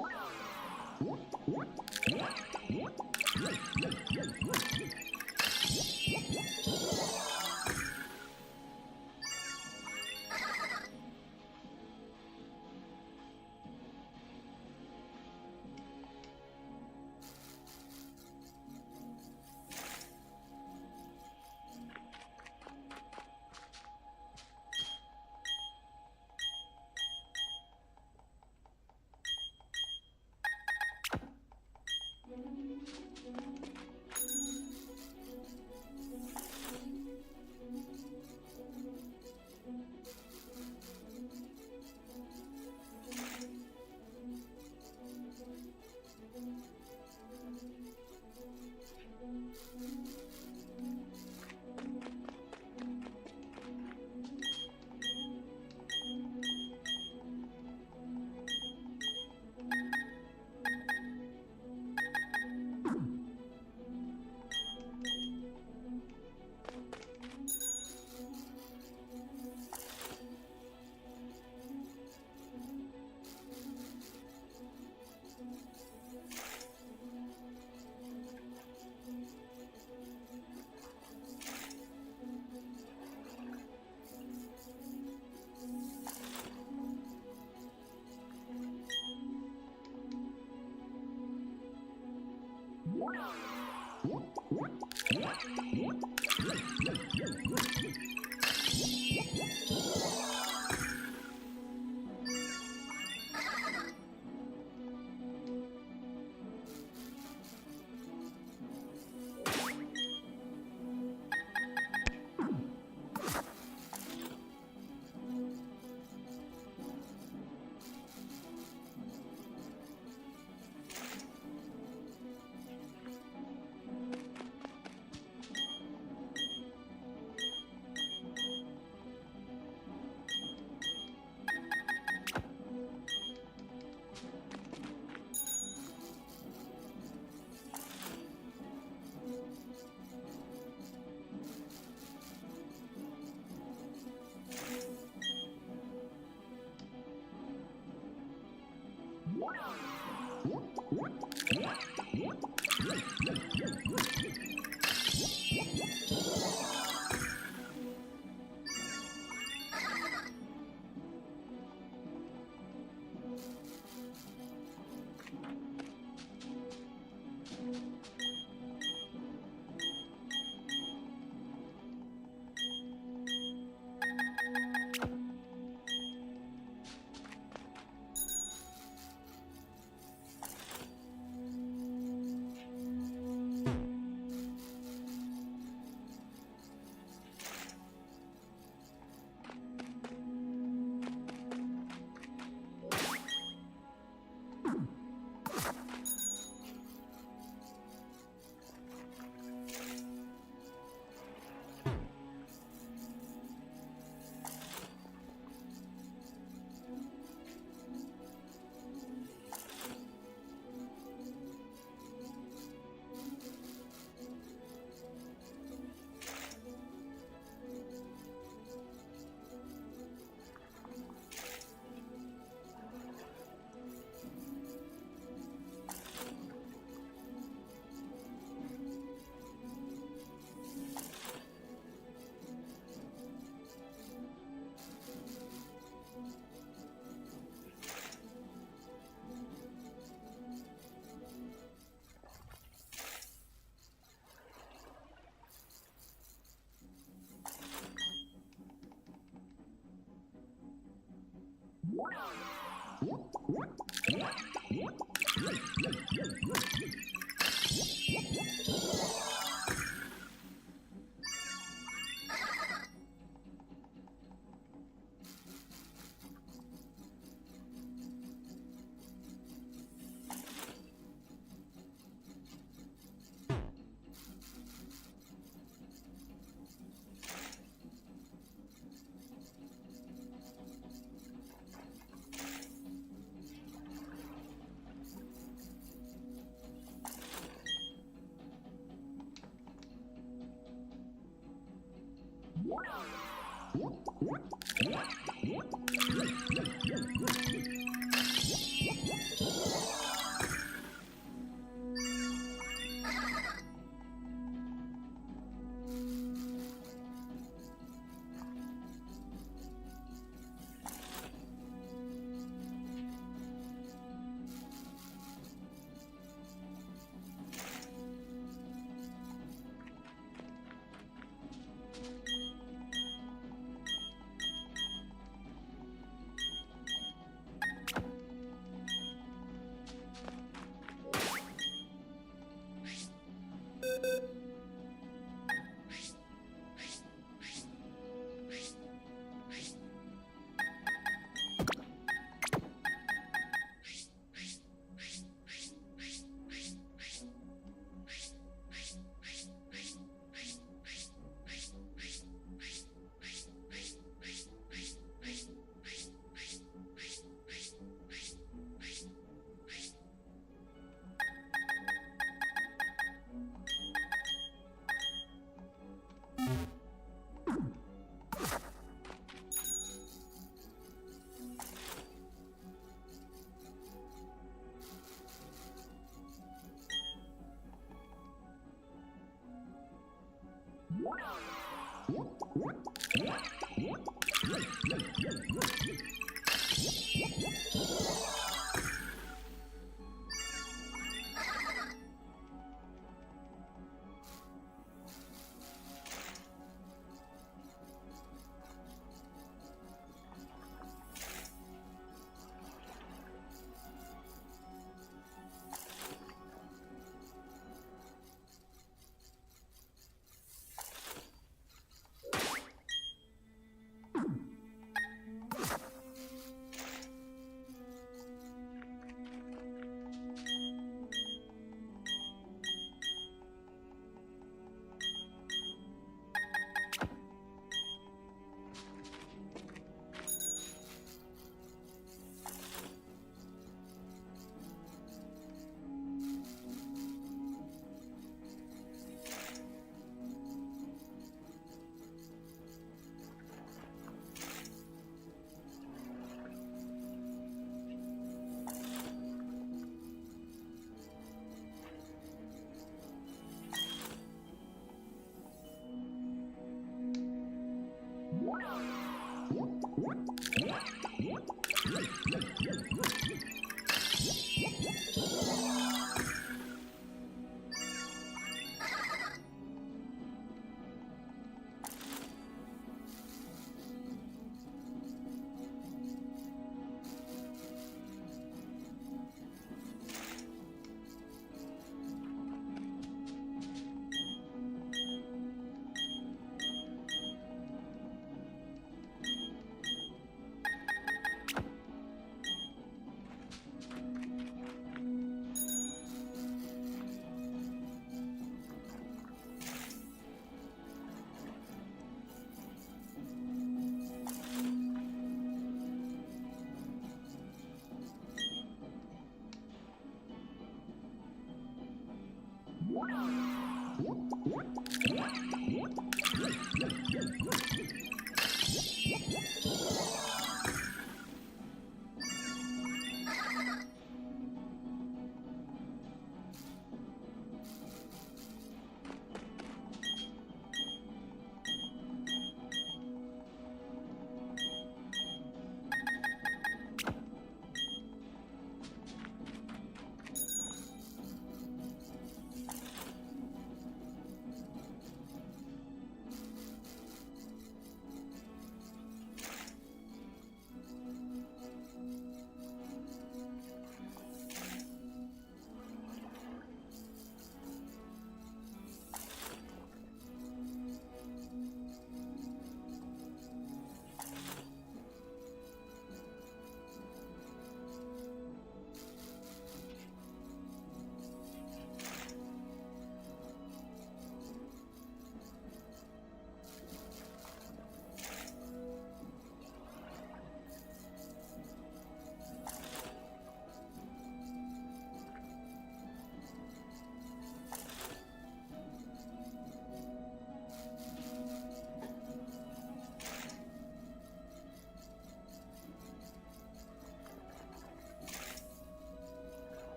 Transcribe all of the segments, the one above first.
Yeah.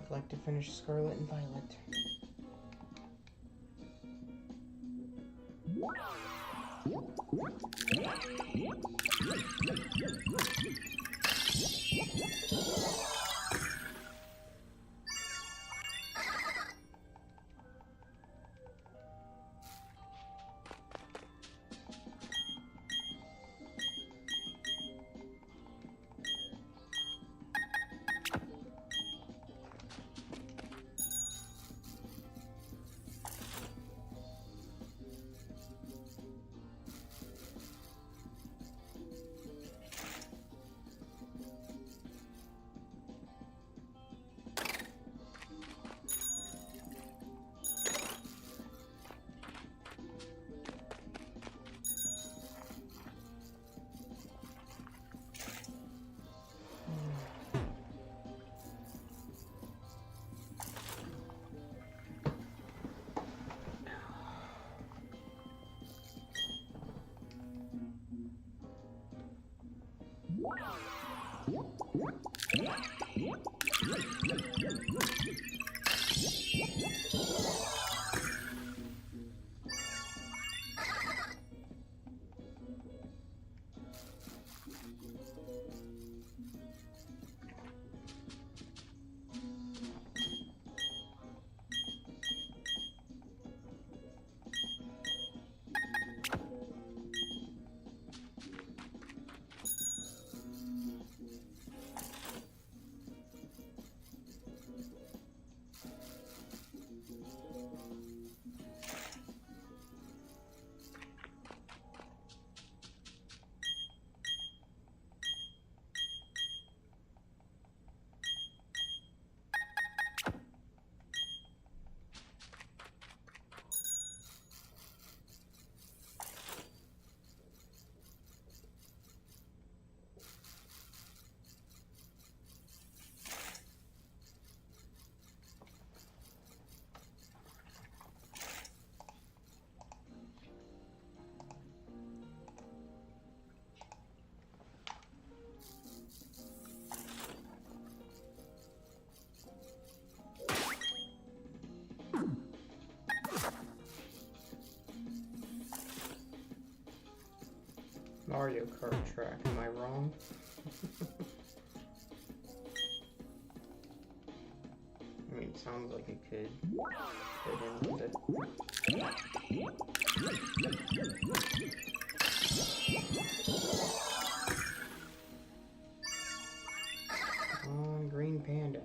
I'd like to finish Scarlet and Violet. Mario Kart track, am I wrong? I mean, it sounds like it could fit in with it. Come on, Green Panda.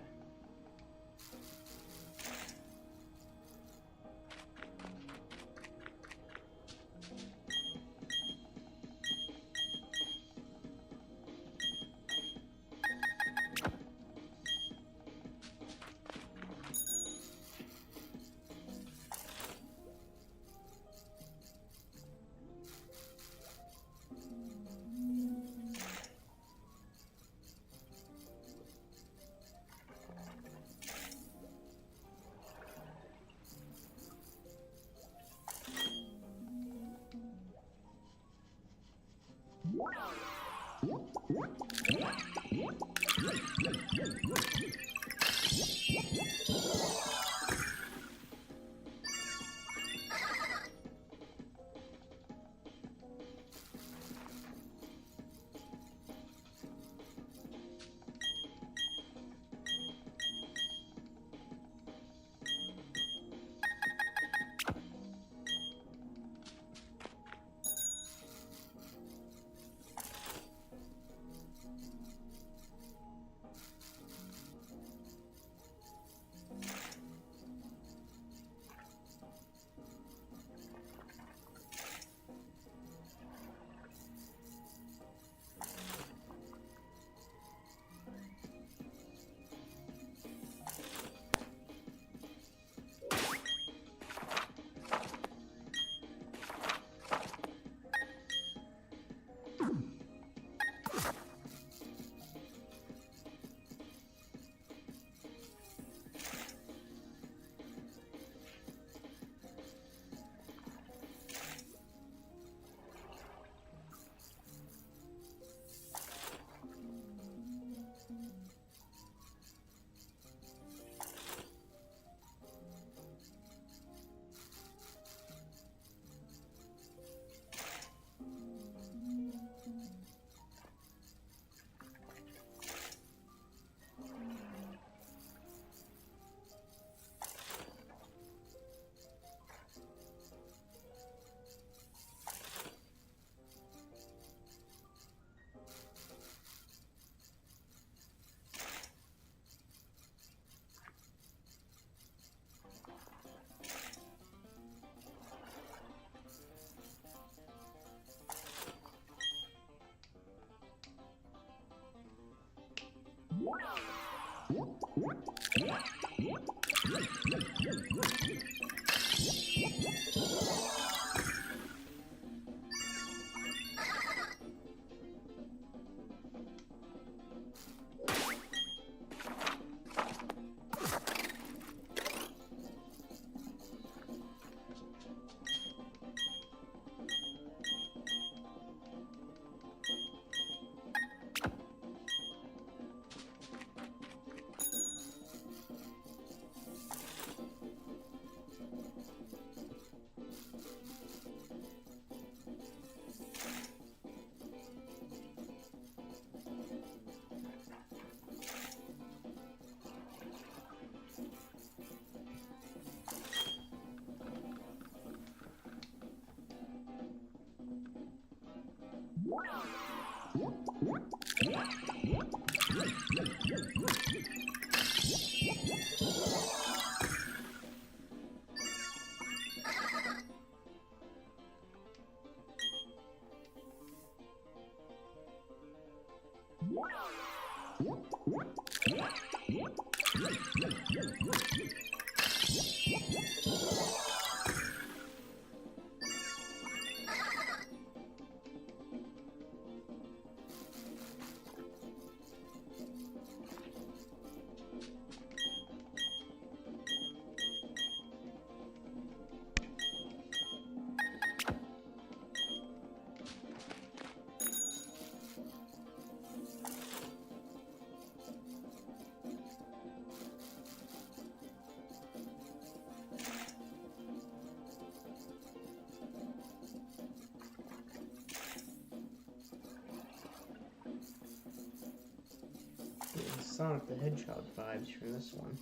Sonic the Hedgehog vibes from this one.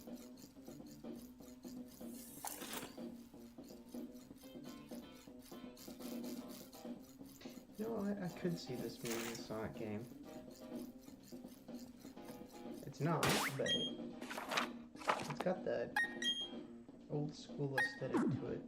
You know, I could see this being a Sonic game. It's not, but it's got that old school aesthetic to it.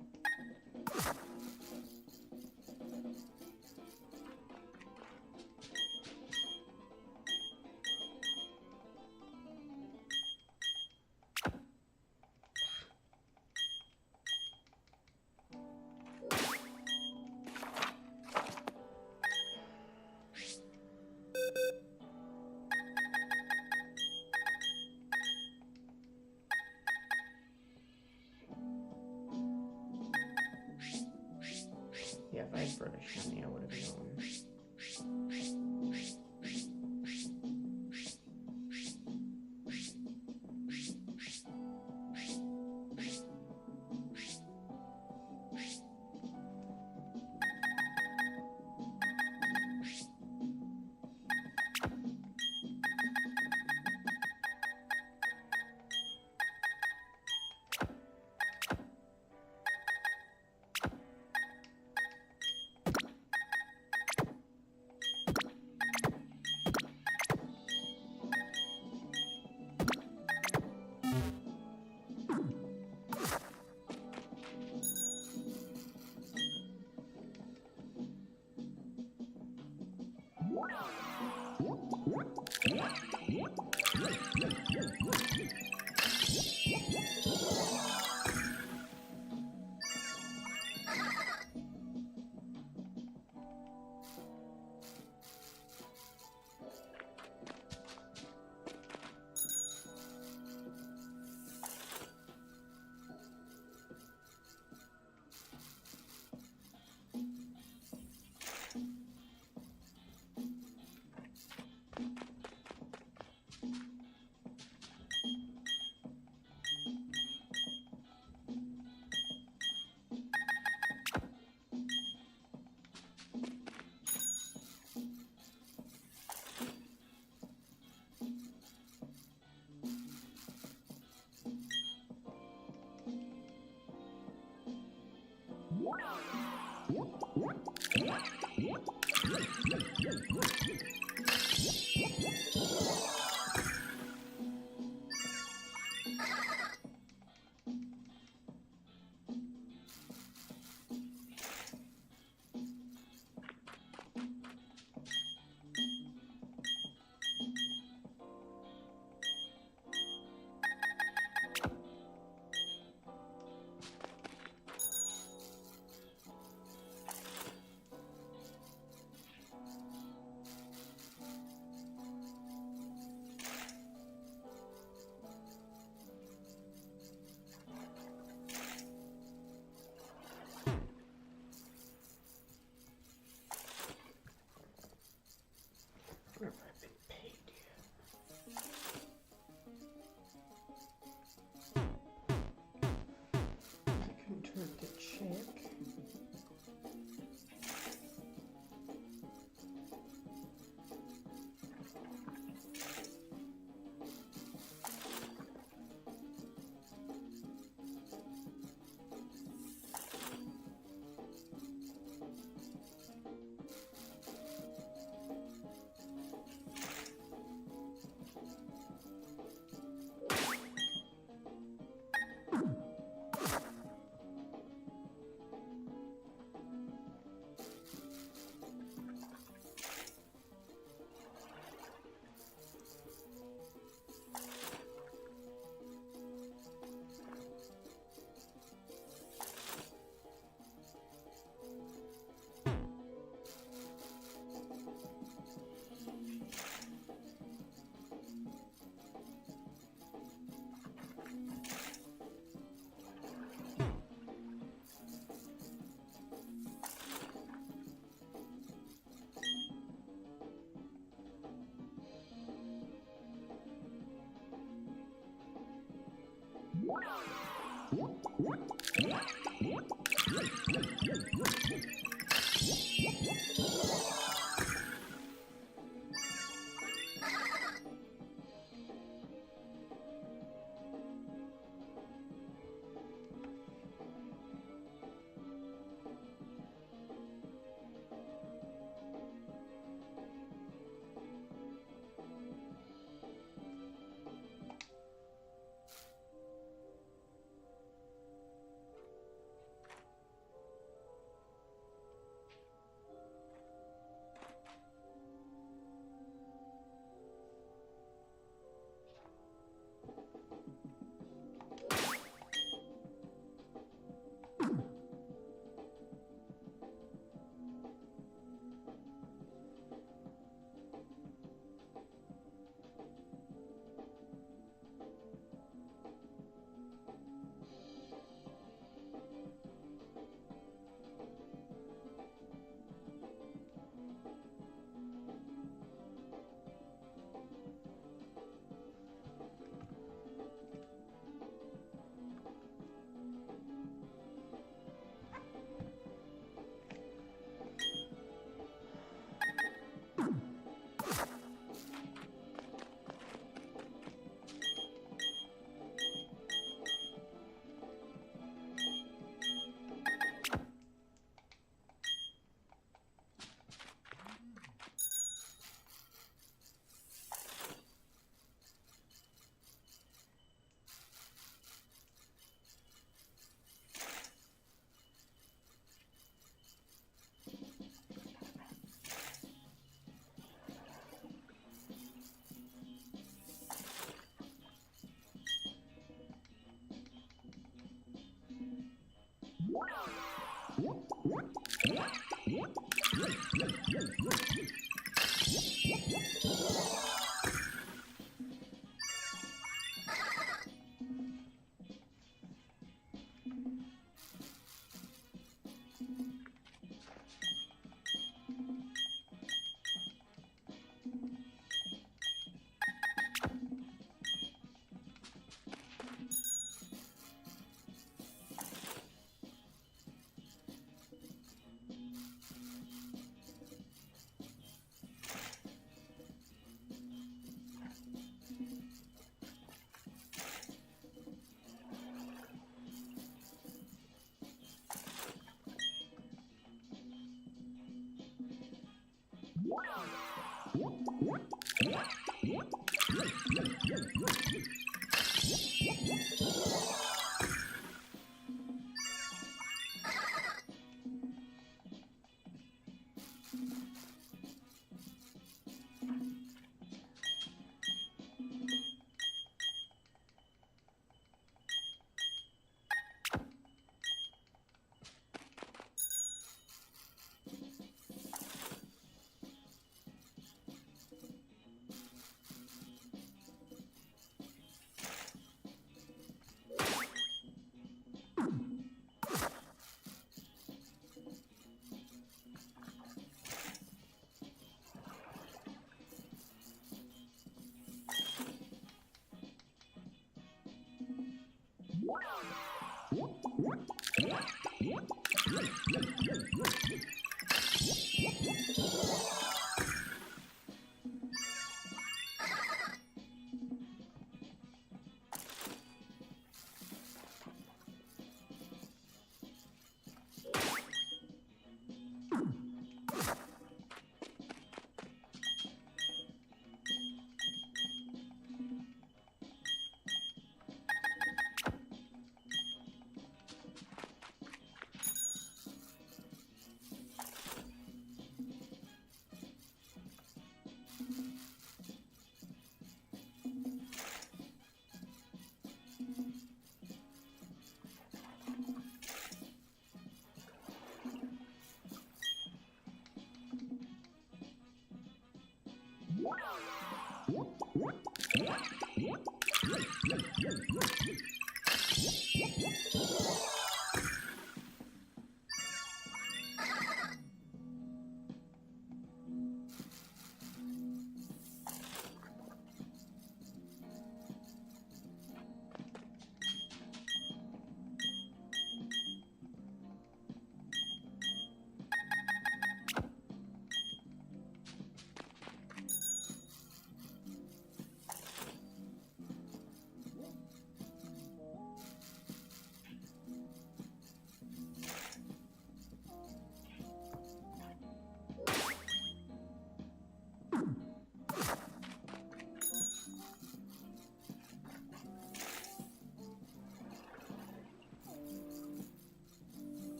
Yeah, if I had brought a shiny, I would have known.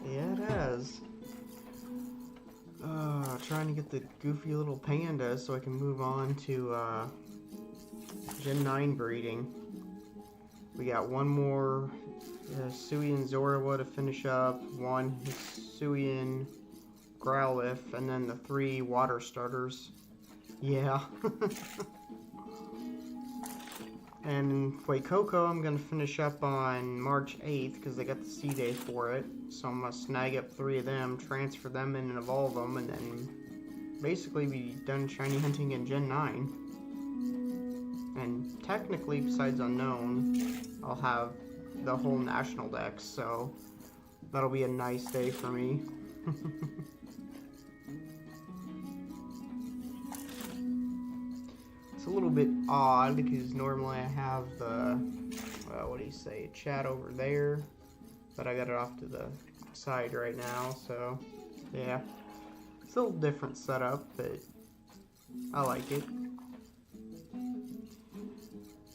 Yeah, it has. Trying to get the goofy little panda so I can move on to Gen 9 breeding. We got one more Hisuian Zorua to finish up, one Hisuian Growlithe, and then the 3 water starters. Yeah. And Fuecoco I'm going to finish up on March 8th because they got the C-Day for it. So I'm going to snag up 3 of them, transfer them in and evolve them, and then basically be done shiny hunting in Gen 9. And technically, besides Unknown, I'll have the whole National Dex, so that'll be a nice day for me. It's a little bit odd because normally I have the, what do you say, chat over there, but I got it off to the side right now, so yeah. It's a little different setup, but I like it.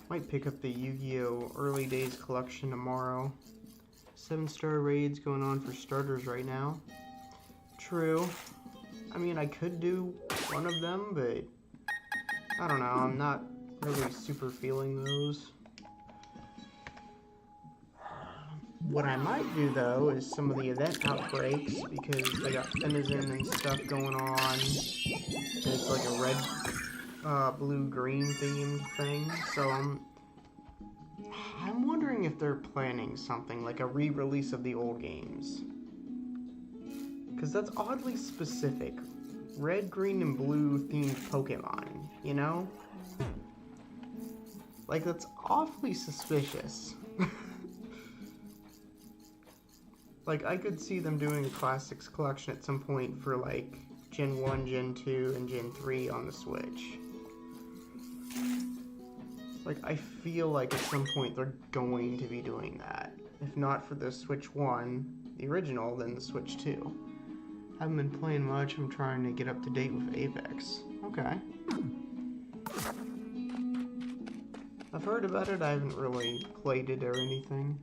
Might pick up the Yu-Gi-Oh! Early Days collection tomorrow. 7-star raids going on for starters right now. True. I mean, I could do one of them, but I don't know. I'm not really super feeling those. What I might do, though, is some of the event outbreaks, because they got Finizen and stuff going on. And it's like a red, blue, green themed thing. So I'm wondering if they're planning something, like a re-release of the old games. Because that's oddly specific. Red, green, and blue themed Pokemon, you know? Like, that's awfully suspicious. Like, I could see them doing a Classics collection at some point for, like, Gen 1, Gen 2, and Gen 3 on the Switch. Like, I feel like at some point they're going to be doing that. If not for the Switch 1, the original, then the Switch 2. Haven't been playing much. I'm trying to get up to date with Apex. Okay. I've heard about it. I haven't really played it or anything.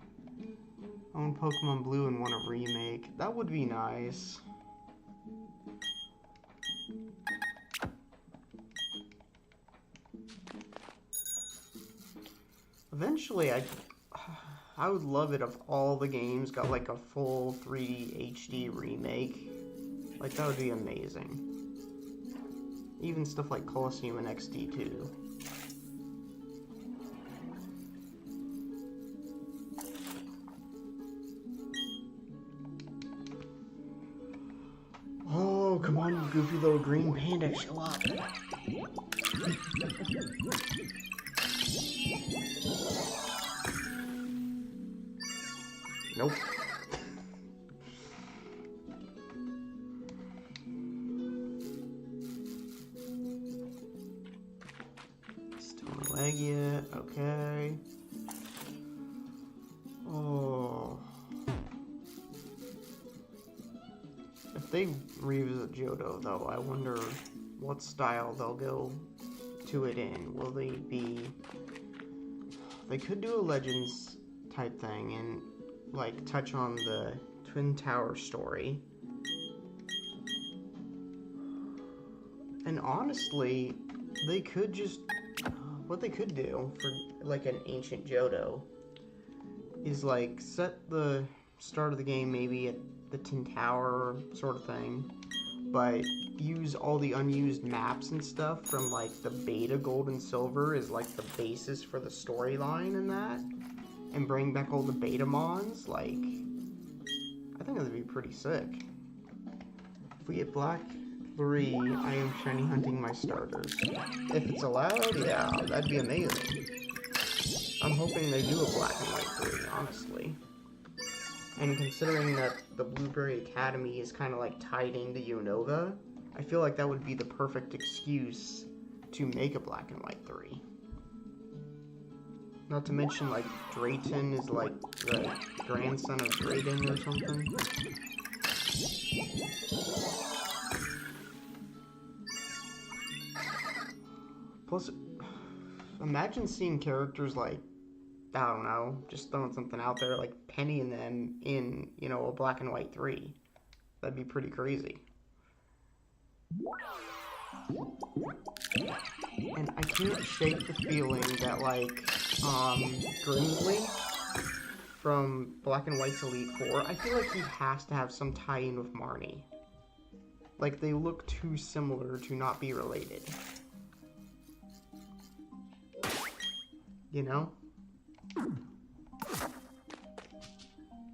I own Pokemon Blue and want a remake. That would be nice. Eventually, I would love it if all the games got like a full 3D HD remake. Like, that would be amazing. Even stuff like Colosseum and XD too. Oh, come on, you goofy little green panda, show up. Nope. Still no egg yet. Okay. Oh. If they revisit Johto, though, I wonder what style they'll go to it in. Will they be... They could do a Legends type thing and, like, touch on the Twin Tower story. And honestly, they could just... What they could do for, like, an ancient Johto is, like, set the start of the game maybe at the Tin Tower sort of thing, but use all the unused maps and stuff from, like, the beta Gold and Silver as, like, the basis for the storyline in that, and bring back all the beta mons. Like, I think that'd be pretty sick. If we get Black 3, I am shiny hunting my starters. If it's allowed, yeah, that'd be amazing. I'm hoping they do a Black and White 3, honestly. And considering that the Blueberry Academy is kind of like tied into Unova, I feel like that would be the perfect excuse to make a Black and White 3. Not to mention, like, Drayton is like the grandson of Drayden or something. Plus, imagine seeing characters like, I don't know, just throwing something out there, like Penny and them in, you know, a Black and White 3. That'd be pretty crazy. And I can't shake the feeling that, like, Grimsley from Black and White's Elite Four, I feel like he has to have some tie-in with Marnie. Like, they look too similar to not be related. You know?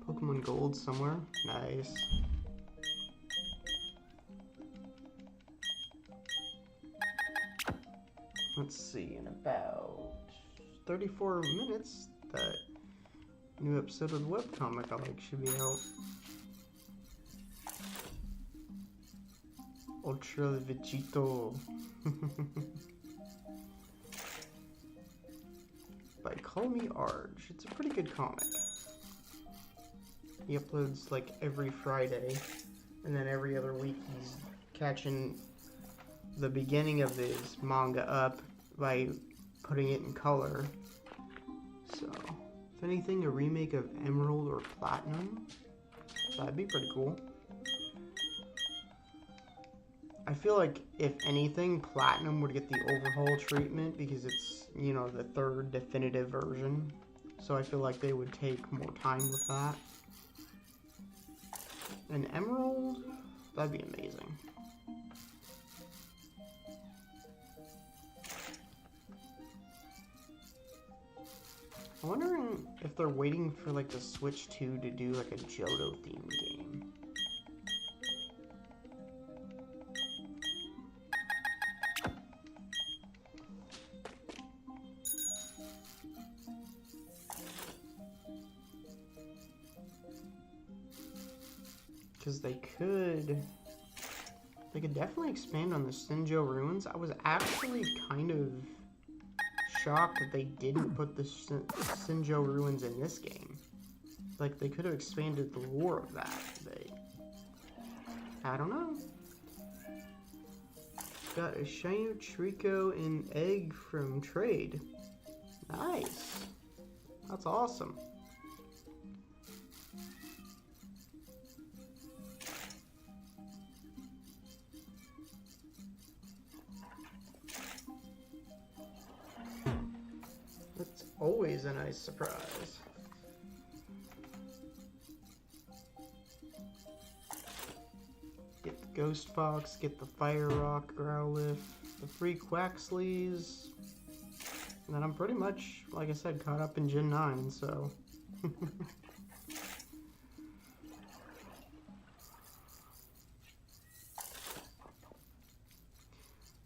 Pokemon Gold somewhere. Nice. Let's see, in about 34 minutes, that new episode of the webcomic I like should be out. Ultra Vegito. By Call Me Arge. It's a pretty good comic. He uploads like every Friday, and then every other week he's catching the beginning of his manga up by putting it in color, So, if anything, a remake of Emerald or Platinum. That'd be pretty cool. I feel like, if anything, Platinum would get the overhaul treatment because it's, you know, the third definitive version. So I feel like they would take more time with that. And Emerald, that'd be amazing. I'm wondering if they're waiting for like the Switch 2 to do like a Johto themed game. Because they could definitely expand on the Sinjo ruins. I was actually kind of shocked that they didn't put the Sinjo ruins in this game. Like, they could have expanded the lore of that, but I don't know. Got a shiny Trico and egg from trade. Nice. That's awesome. That's always a nice surprise. Get the Ghost Fox, get the Fire Rock Growlithe, the free Quaxleys, and then I'm pretty much, like I said, caught up in Gen 9, so...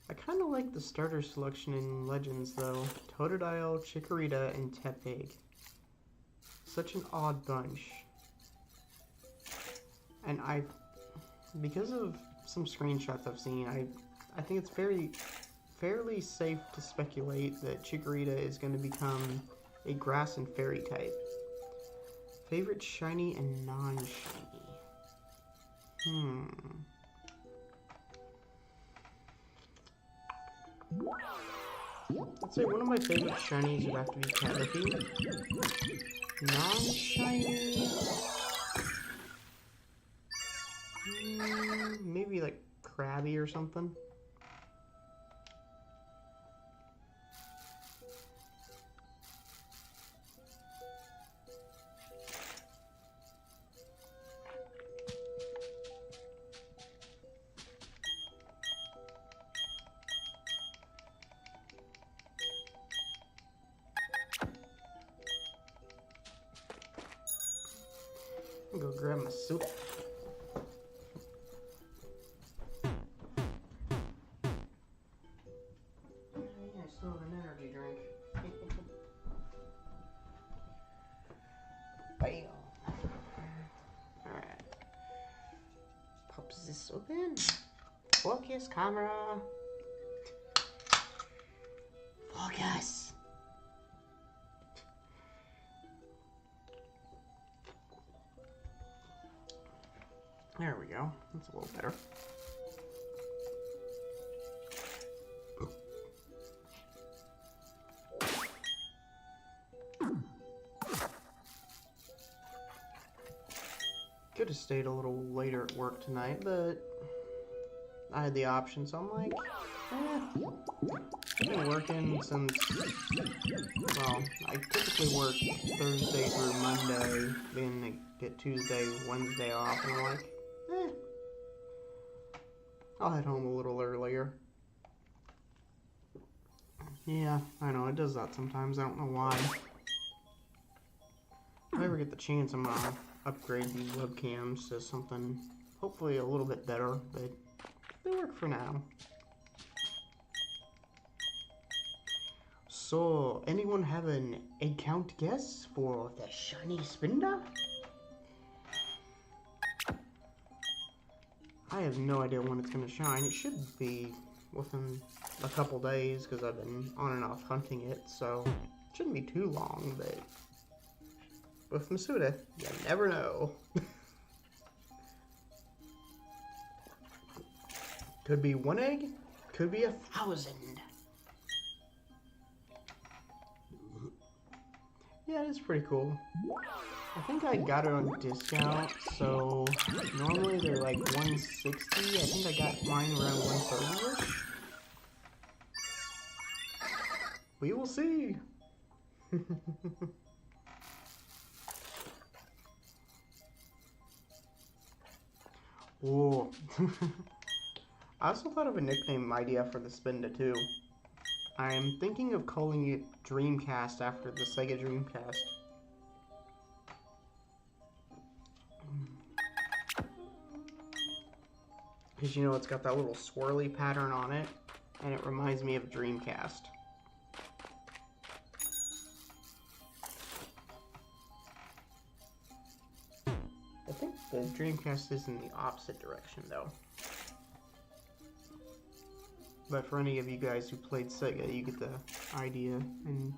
I kind of like the starter selection in Legends, though. Totodile, Chikorita, and Tepig. Such an odd bunch. And because of some screenshots I've seen, I think it's fairly safe to speculate that Chikorita is going to become a Grass and Fairy type. Favorite shiny and non-shiny? I'd say one of my favorite shinies would have to be Caterpie. Non-shiny... maybe like Krabby or something. I'm gonna go grab Masuda. Yeah, I still have an energy drink. Bam. Alright. Pops this open. Focus, camera. Focus. There we go. That's a little better. Could have stayed a little later at work tonight, but I had the option, so I'm like, I've been working since, well, I typically work Thursday through Monday, then I get Tuesday, Wednesday off, and I'm like, I'll head home a little earlier. Yeah, I know, it does that sometimes. I don't know why. If I ever get the chance, I'm gonna upgrade these webcams to something hopefully a little bit better, but they work for now. So, anyone have an egg count guess for the shiny Spinda? I have no idea when it's going to shine. It should be within a couple days because I've been on and off hunting it, so it shouldn't be too long, but with Masuda, you never know. Could be 1 egg, could be 1,000. Yeah, it is pretty cool. I think I got it on discount, so normally they're like 160. I think I got mine around 130-ish. We will see. Oh. I also thought of a nickname idea for the Spinda too. I'm thinking of calling it Dreamcast after the Sega Dreamcast. Because you know it's got that little swirly pattern on it, and it reminds me of Dreamcast. I think the Dreamcast is in the opposite direction though. But for any of you guys who played Sega, you get the idea and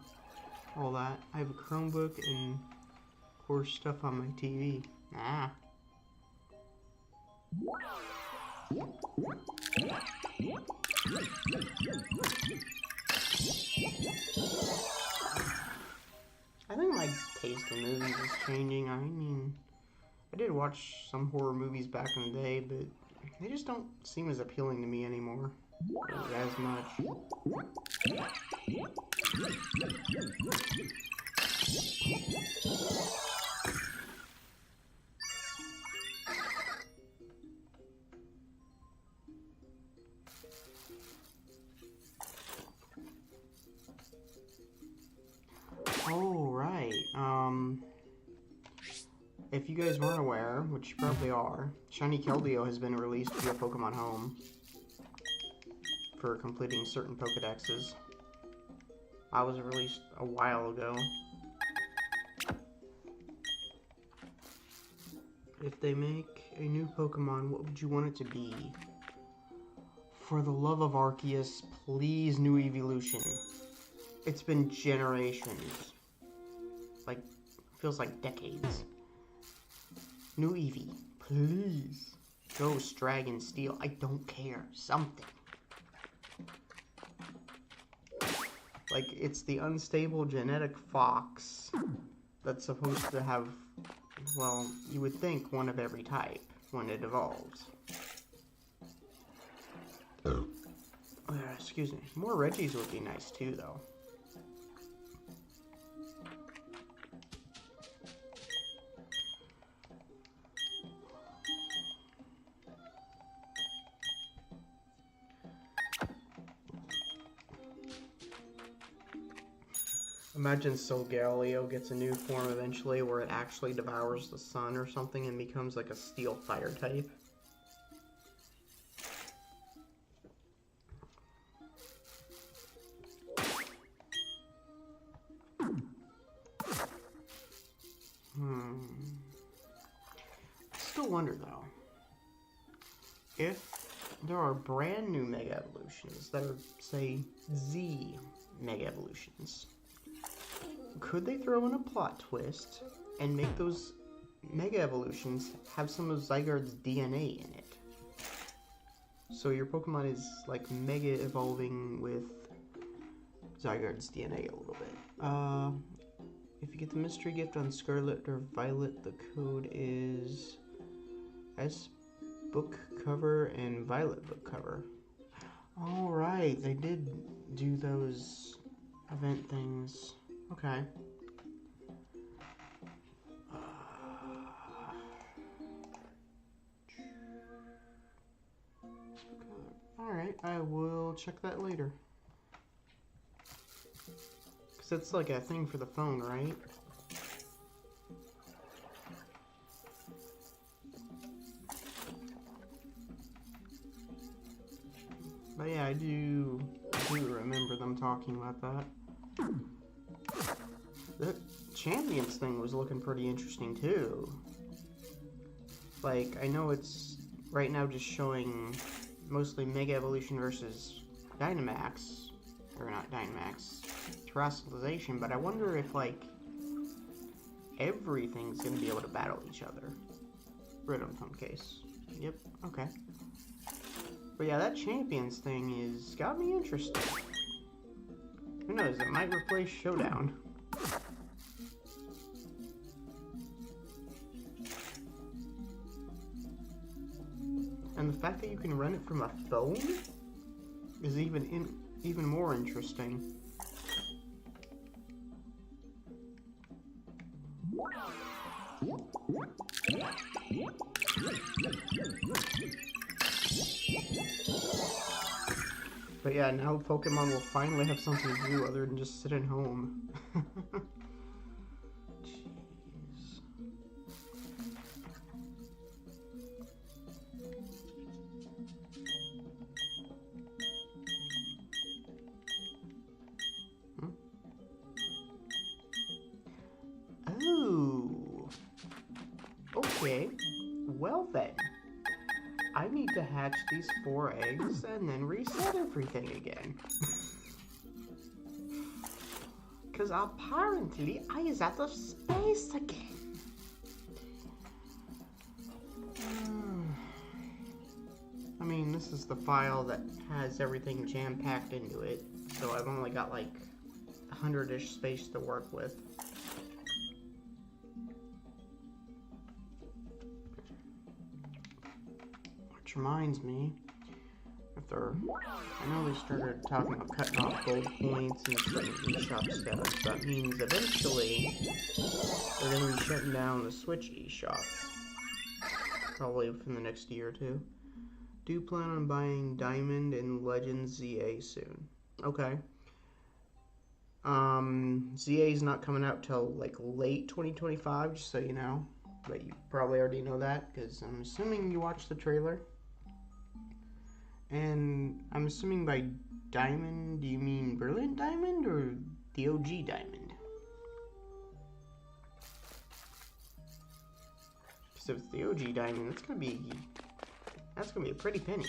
all that. I have a Chromebook and, of course, stuff on my TV. Ah. I think my taste in movies is changing. I mean, I did watch some horror movies back in the day, but they just don't seem as appealing to me anymore. Or as much. Oh, right. If you guys weren't aware, which you probably are, Shiny Keldeo has been released via Pokemon Home for completing certain Pokedexes. I was released a while ago. If they make a new Pokemon, what would you want it to be? For the love of Arceus, please, new evolution. It's been generations. Like, feels like decades. New Eevee, please. Ghost, Dragon, Steel, I don't care. Something. Like, it's the unstable genetic fox that's supposed to have, well, you would think one of every type when it evolves. Excuse me. More Reggies would be nice too, though. Imagine Solgaleo gets a new form eventually where it actually devours the sun or something and becomes like a steel fire type. I still wonder though, if there are brand new Mega Evolutions that are, say, Z Mega Evolutions, could they throw in a plot twist and make those Mega Evolutions have some of Zygarde's DNA in it? So your Pokemon is like Mega evolving with Zygarde's DNA a little bit. If you get the mystery gift on Scarlet or Violet, the code is S book cover and Violet book cover. Alright, they did do those event things. Okay. Alright, I will check that later. Because it's like a thing for the phone, right? But yeah, I do remember them talking about that. The Champions thing was looking pretty interesting too. Like, I know it's right now just showing mostly Mega Evolution versus Dynamax, or not Dynamax, Terrestrialization, but I wonder if, like, everything's gonna be able to battle each other. Rhythm phone case. Yep, okay. But yeah, that Champions thing is got me interested. Who knows, it might replace Showdown. And the fact that you can run it from a phone is even more interesting. But yeah, now Pokemon will finally have something to do other than just sit at home. Jeez. Oh. Okay. Well then. I need to hatch these 4 eggs and then reset everything again. Because apparently I is out of space again. I mean, this is the file that has everything jam-packed into it. So I've only got like 100-ish space to work with. Which reminds me, I know they started talking about cutting off gold points and certain eShop stuff. That means eventually they're going to be shutting down the Switch eShop. Probably within the next year or two. Do plan on buying Diamond and Legend ZA soon. Okay. ZA is not coming out till like late 2025, just so you know. But you probably already know that, because I'm assuming you watched the trailer. And I'm assuming by Diamond, do you mean Brilliant Diamond or the OG Diamond? Because if it's the OG Diamond, that's gonna be a pretty penny.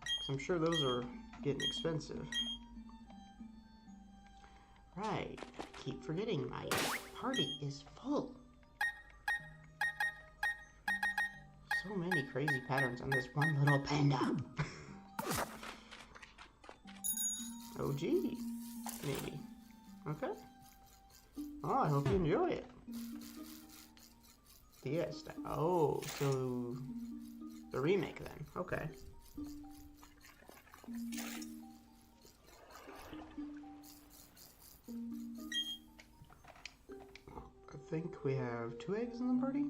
Because I'm sure those are getting expensive. Right, I keep forgetting my party is full. So many crazy patterns on this one little panda. OG, maybe. Okay. Oh, I hope you enjoy it. DS. Oh, so the remake then. Okay. I think we have 2 eggs in the party.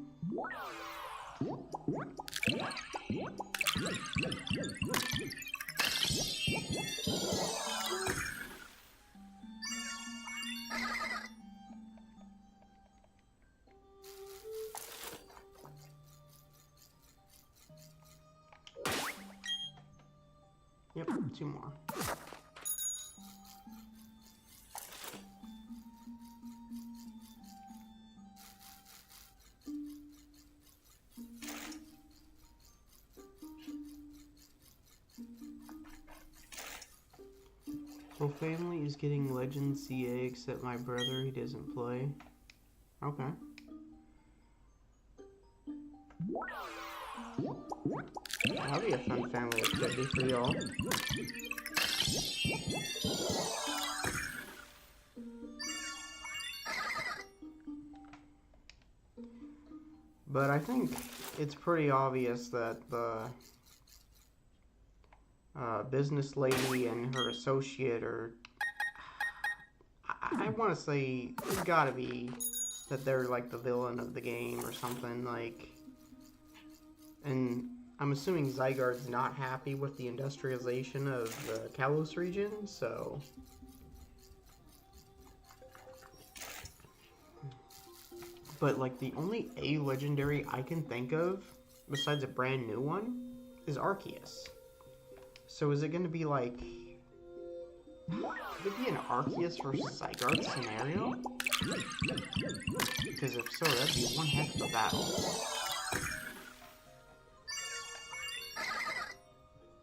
Yep, 2 more. Whole family is getting Legend CA except my brother, he doesn't play. Okay. That'll be a fun family activity for y'all. But I think it's pretty obvious that the business lady and her associate are, I want to say, it's gotta be that they're like the villain of the game or something, like, and I'm assuming Zygarde's not happy with the industrialization of the Kalos region, so but like the only A legendary I can think of, besides a brand new one, is Arceus. So is it going to be like, could it be an Arceus versus Zygarde scenario? Because if so, that'd be one heck of a battle.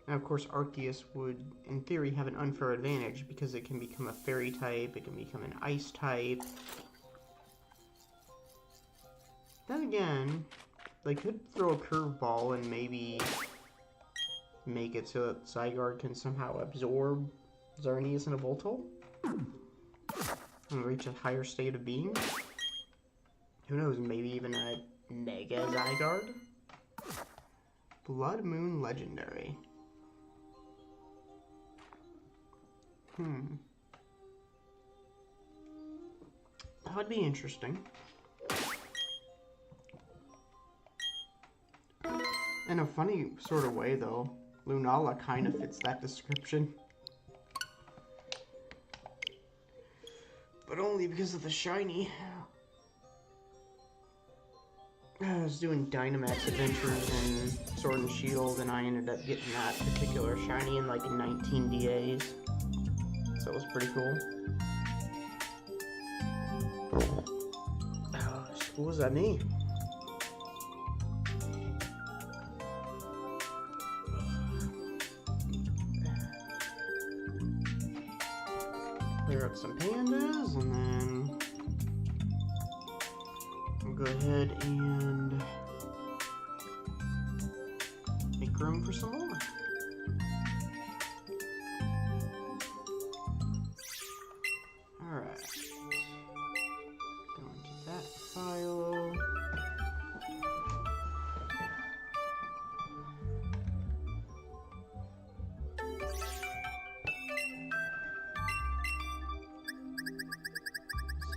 And of course, Arceus would, in theory, have an unfair advantage because it can become a fairy type, it can become an ice type. Then again, they could throw a curveball and maybe make it so that Zygarde can somehow absorb Xerneas and a Voltol and reach a higher state of being. Who knows, maybe even a Mega Zygarde? Blood Moon Legendary. That would be interesting. In a funny sort of way, though, Lunala kind of fits that description. But only because of the shiny. I was doing Dynamax Adventures and Sword and Shield, and I ended up getting that particular shiny in like 19 DAs. So it was pretty cool. What was that knee? Clear up some pandas, and then we'll go ahead and make room for some more. Alright. Go into that file.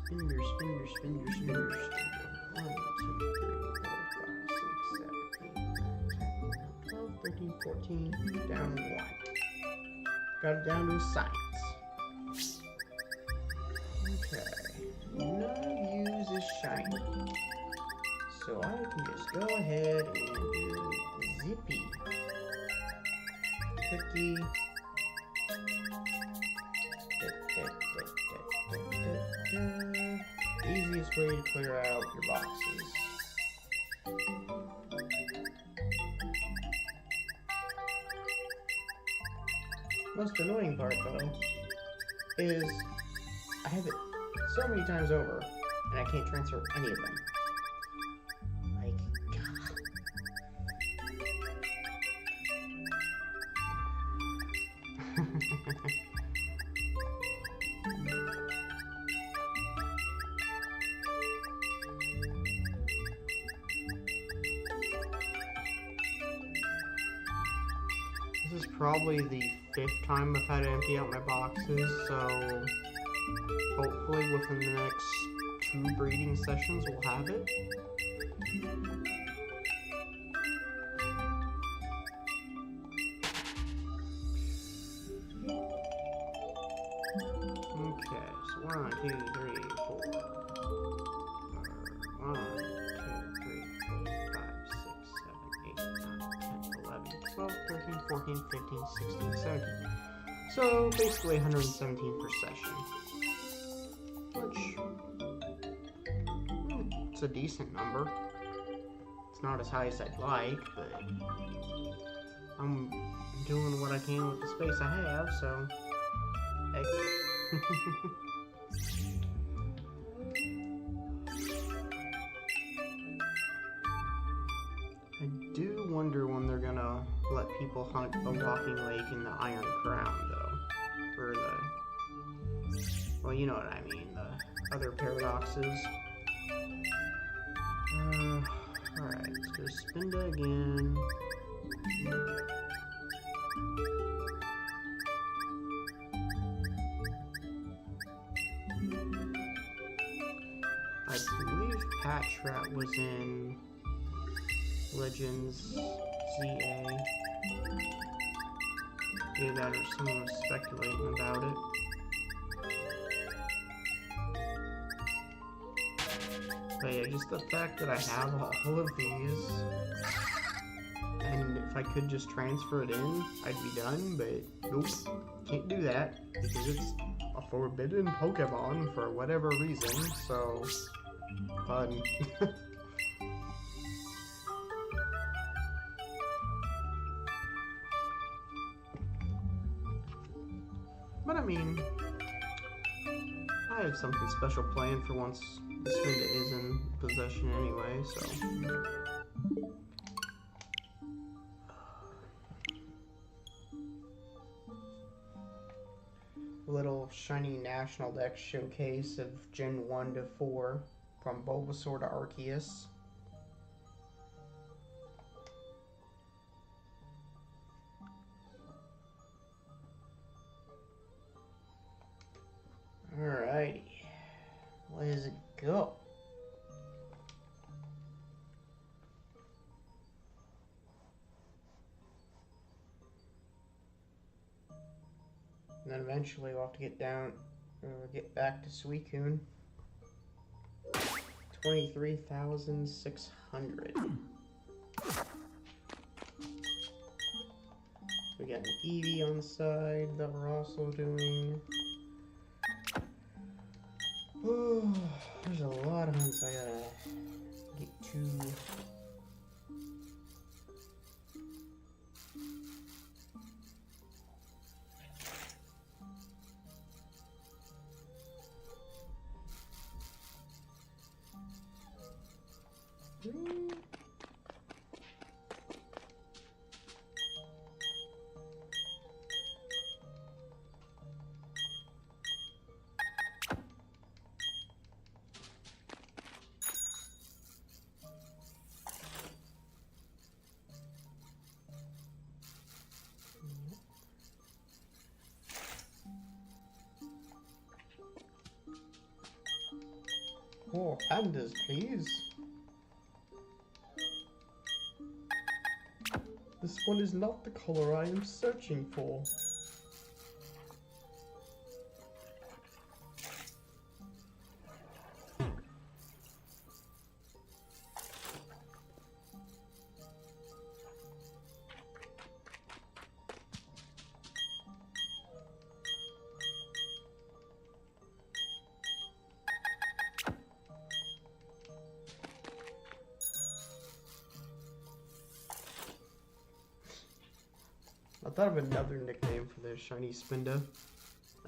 Spinda, Spinda, Spinda, Spinda, Spinda. 1, 2, 3, 4, 5, 6, 7, 8, 9, 10, 11, 12, 13, 14. Down 1. Got it down to science. Okay. None of use is shiny. So I can just go ahead and do Zippy. Cookie. Easiest way to clear out your boxes. Most annoying part, though, is I have it so many times over, and I can't transfer any of them. Like, this is probably the 5th time I've had to empty out my boxes, so hopefully within the next 2 breeding sessions we'll have it. Okay, so 1, 2, 3, 4. 1, 2, 3, 4, 5, 6, 7, 8, 9, 10, 11, 12, 13, 14, 15, 16, 17. So basically 117 per session. Which, it's a decent number. It's not as high as I'd like, but I'm doing what I can with the space I have, so heck. I do wonder when they're gonna let people hunt the Walking Lake and the Iron Crown, though. Or the... well, you know what I mean, the other paradoxes. Alright, let's go Spinda again. I believe Patrat was in Legends ZA. Either that or someone was speculating about it. But yeah, just the fact that I have all of these, and if I could just transfer it in, I'd be done, but nope, can't do that, because it's a forbidden Pokemon for whatever reason, so fun. But I mean, I have something special planned for once the Spinda is in possession anyway, so. Little shiny National Dex showcase of Gen 1 to 4 from Bulbasaur to Arceus. Alrighty. Let's go. And then eventually we'll have to get back to Suicune. 23,600. We got an Eevee on the side that we're also doing. Oh, there's a lot of hunts I gotta get to. More pandas, please. This one is not the color I am searching for. I thought of another nickname for the shiny Spinda.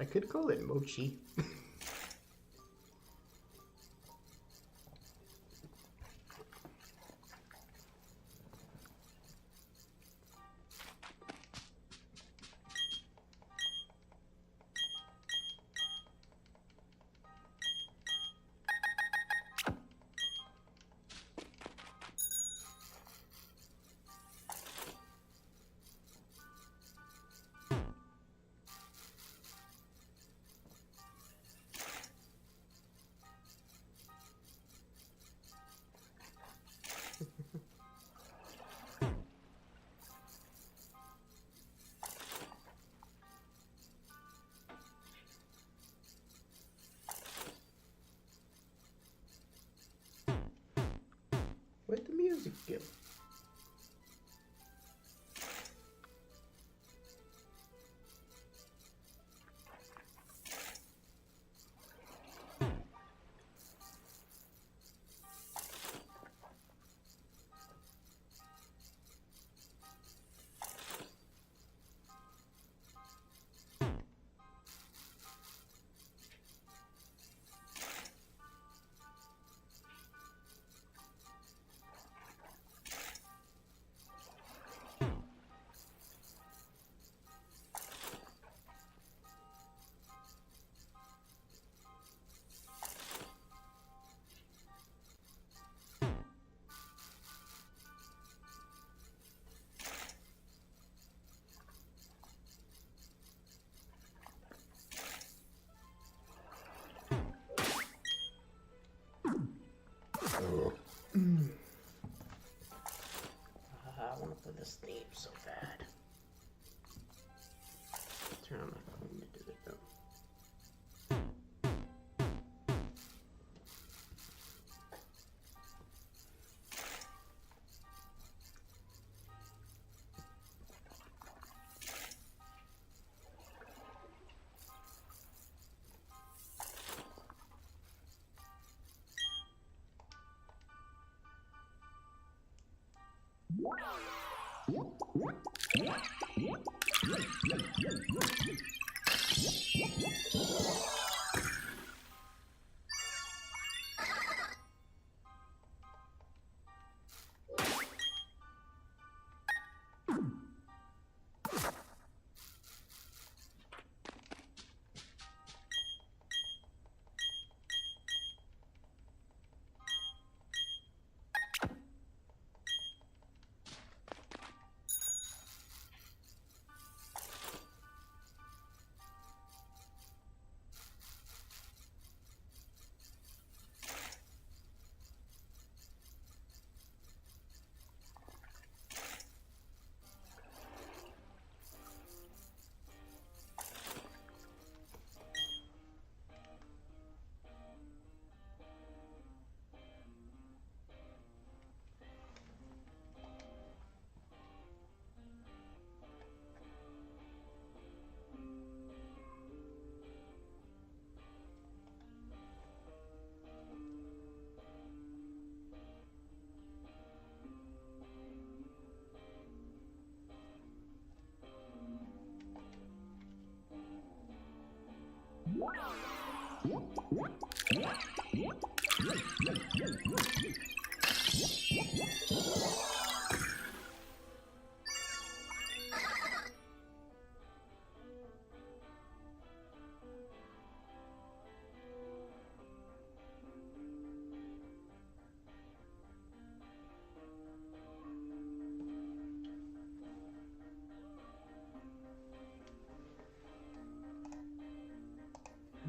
I could call it Mochi. Where'd the music go? I want to play this theme so bad. Turn on my phone to do it though.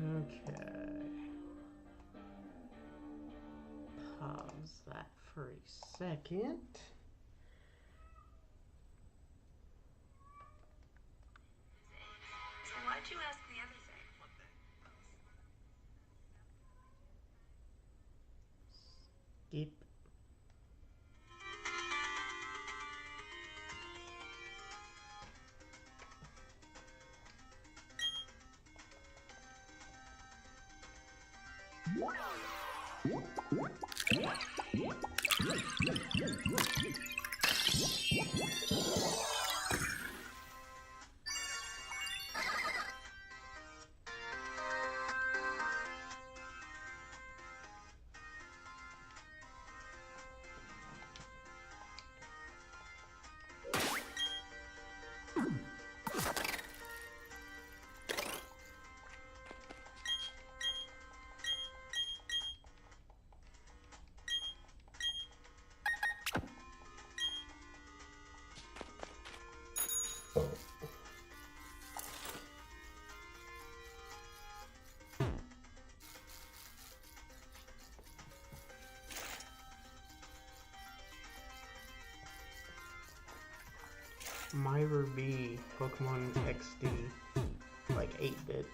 Okay. Pause that for a second. So why'd you ask the other thing? Skip. Myra B, Pokemon XD, like 8-bit.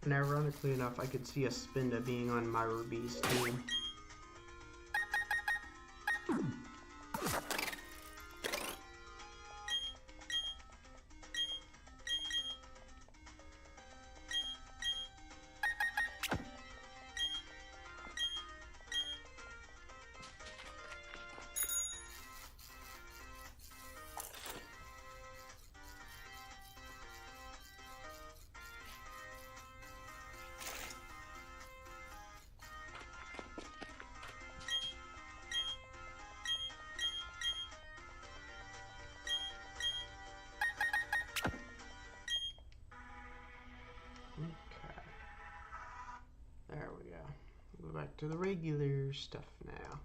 And ironically enough, I could see a Spinda being on Myra B's team. There we go. Go back to the regular stuff now.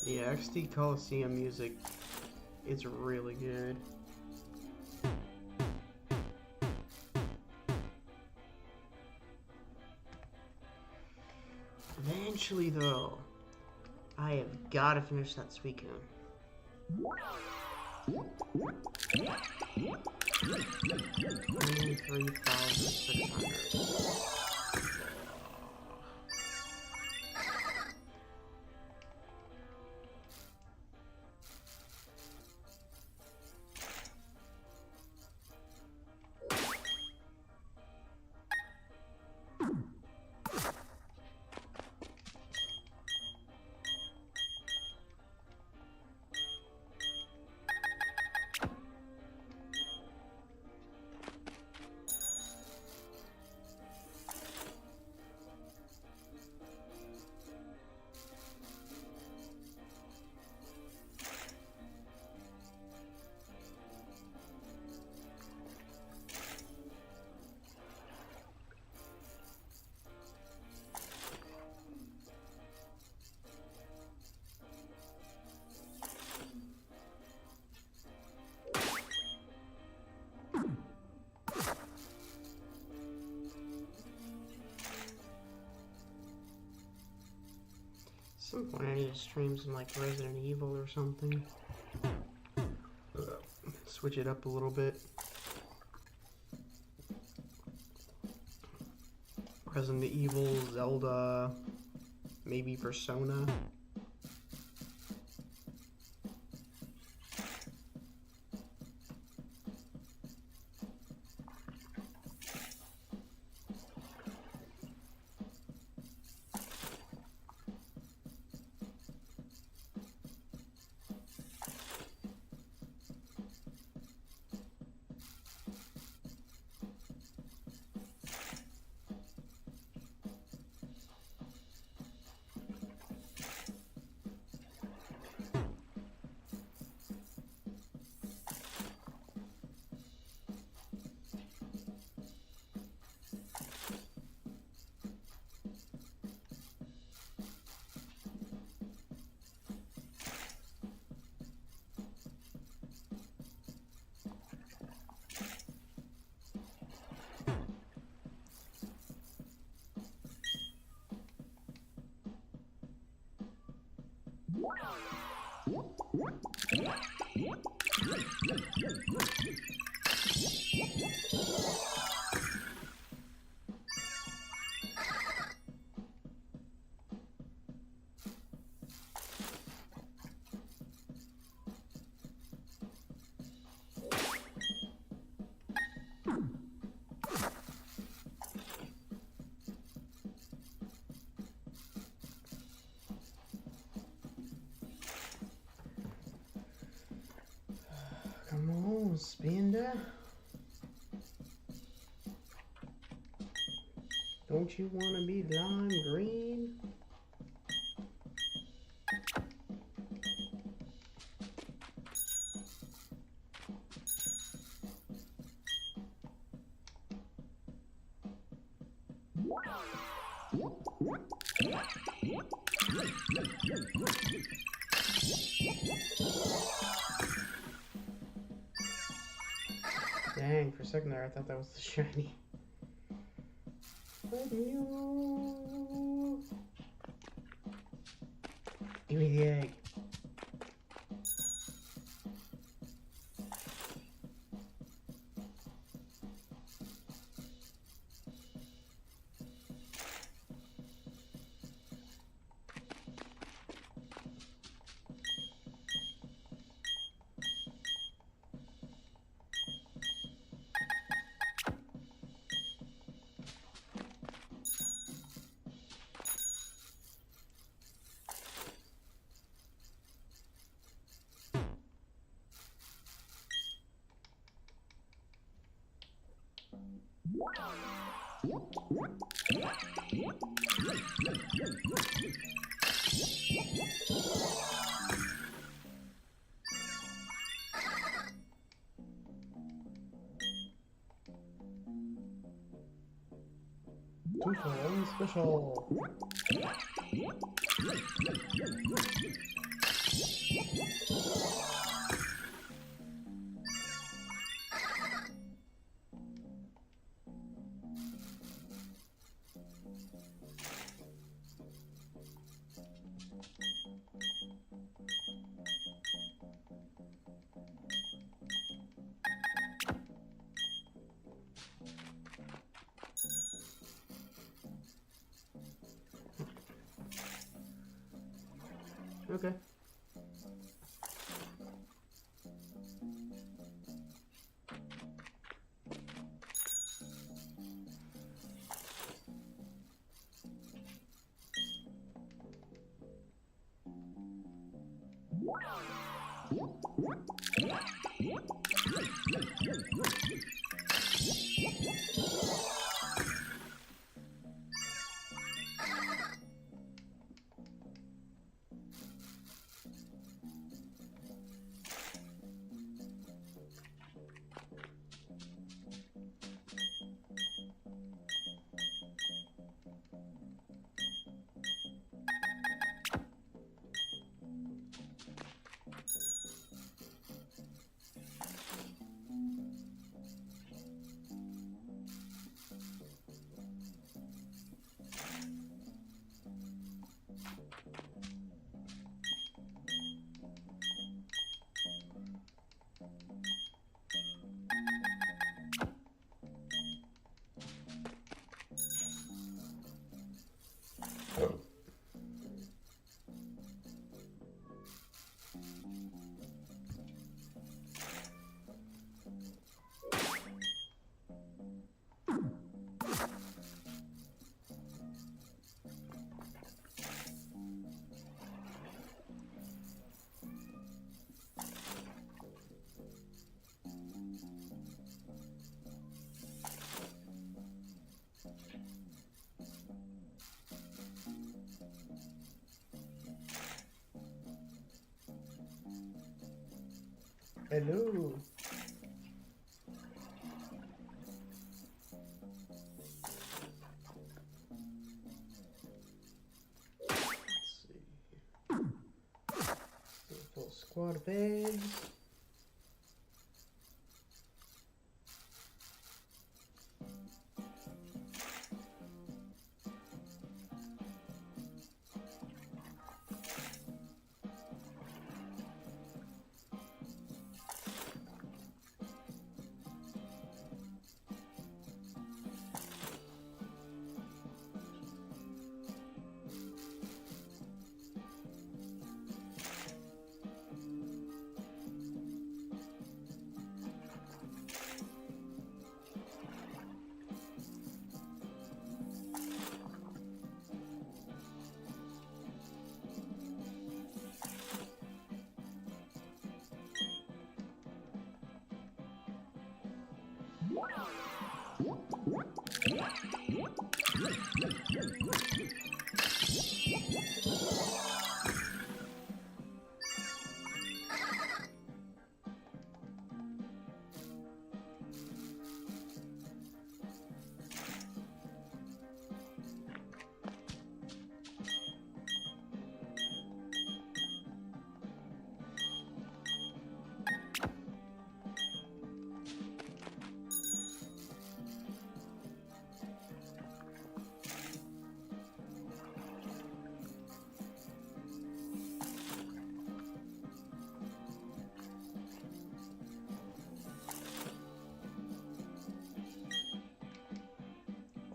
Yeah, XD Coliseum music is really good. Eventually, though, I have got to finish that Suicune. 23,600. At some point I need to stream some like Resident Evil or something. switch it up a little bit. Resident Evil, Zelda, maybe Persona. Come on, Spinda. Don't you want to be lime green? Dang, for a second there I thought that was the shiny. But no. Give me the egg. Two for one special. Okay. Hello. Let's see. A full squad of eggs.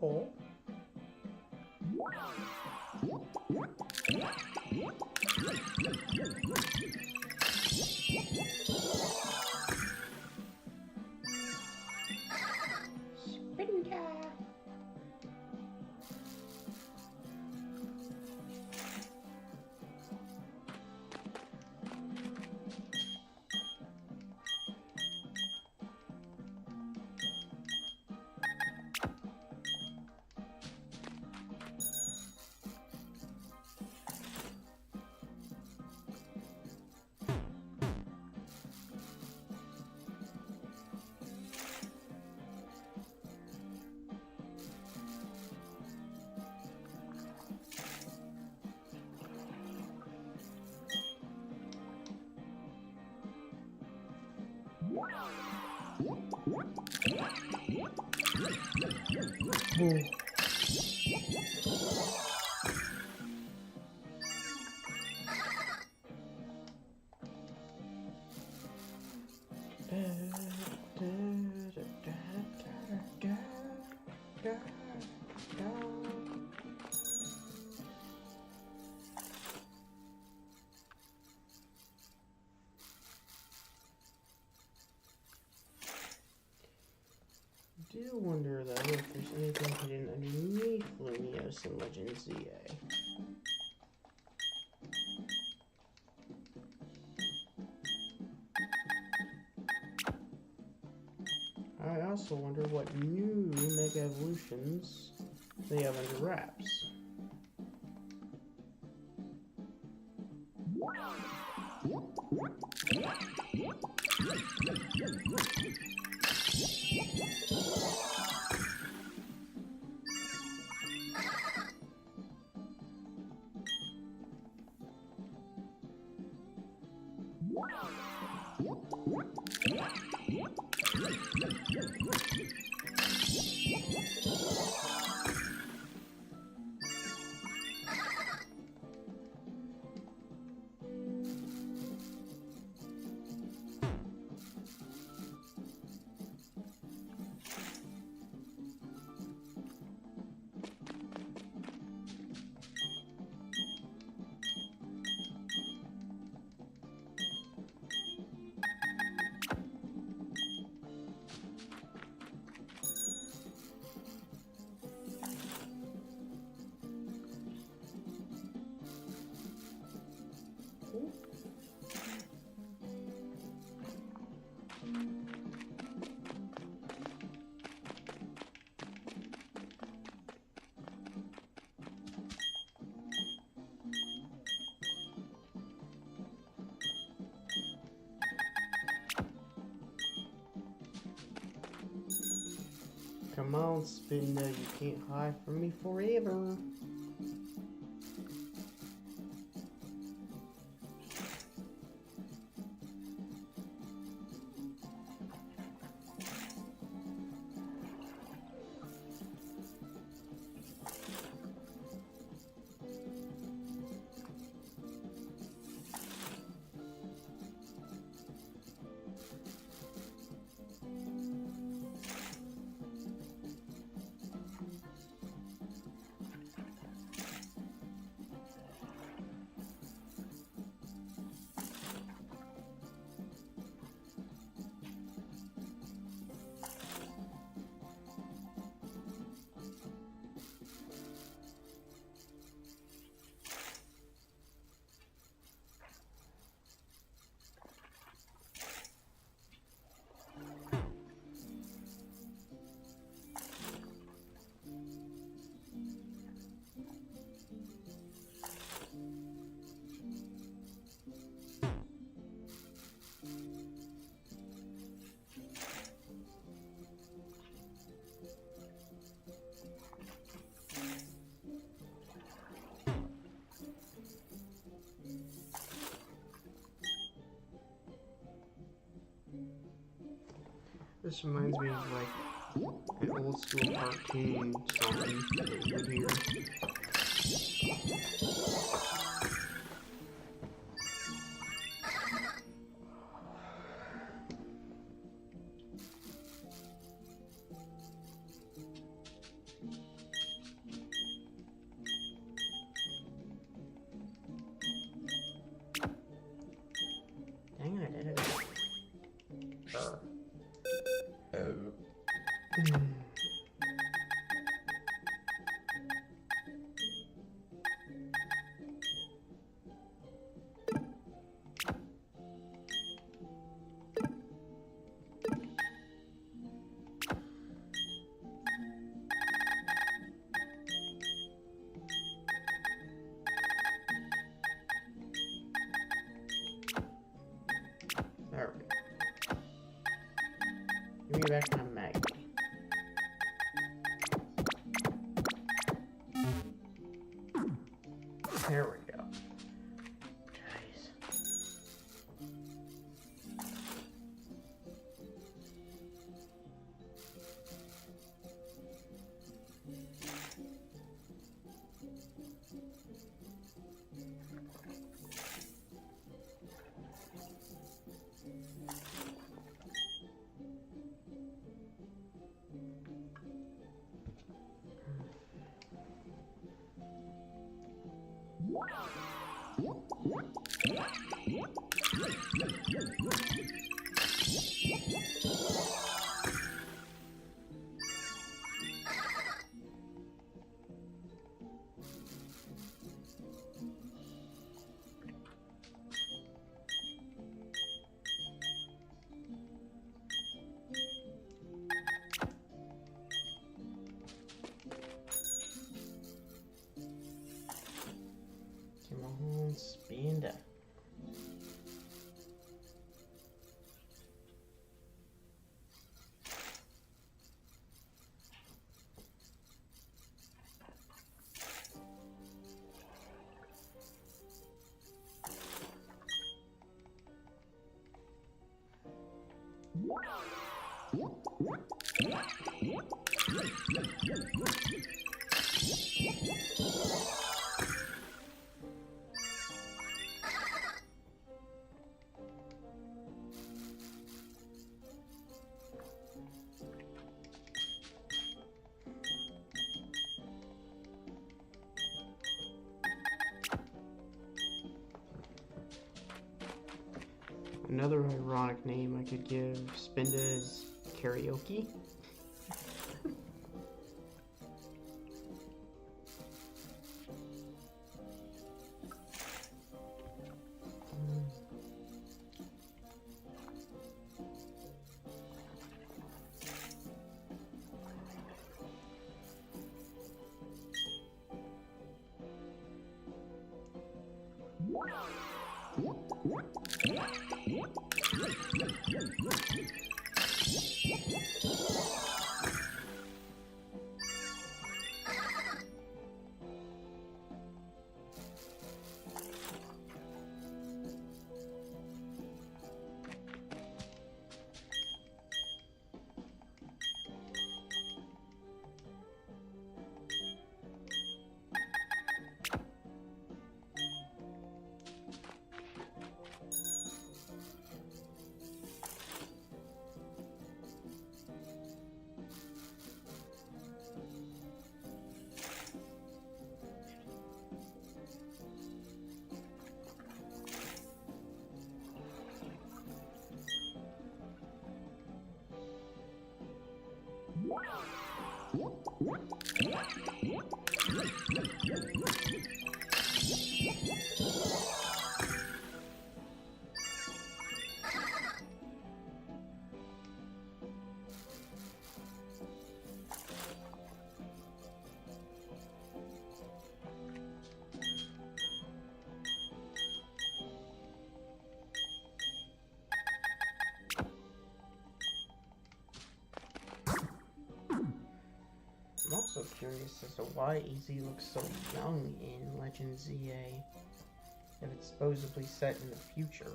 Oh. Spinda. Ooh. I do wonder though if there's anything hidden underneath Lumios and Legend ZA. I also wonder what new Mega Evolutions they have under wraps. Come on, Spinda, you can't hide from me forever. This reminds me of like an old school cartoon song that you would hear. Dang it, I did it. There we go. Give me back my magnet. There we go. Jeez. Come on, Spinda. Another ironic name I could give Spinda is karaoke. I'm also curious as to why AZ looks so young in Legend ZA, if it's supposedly set in the future.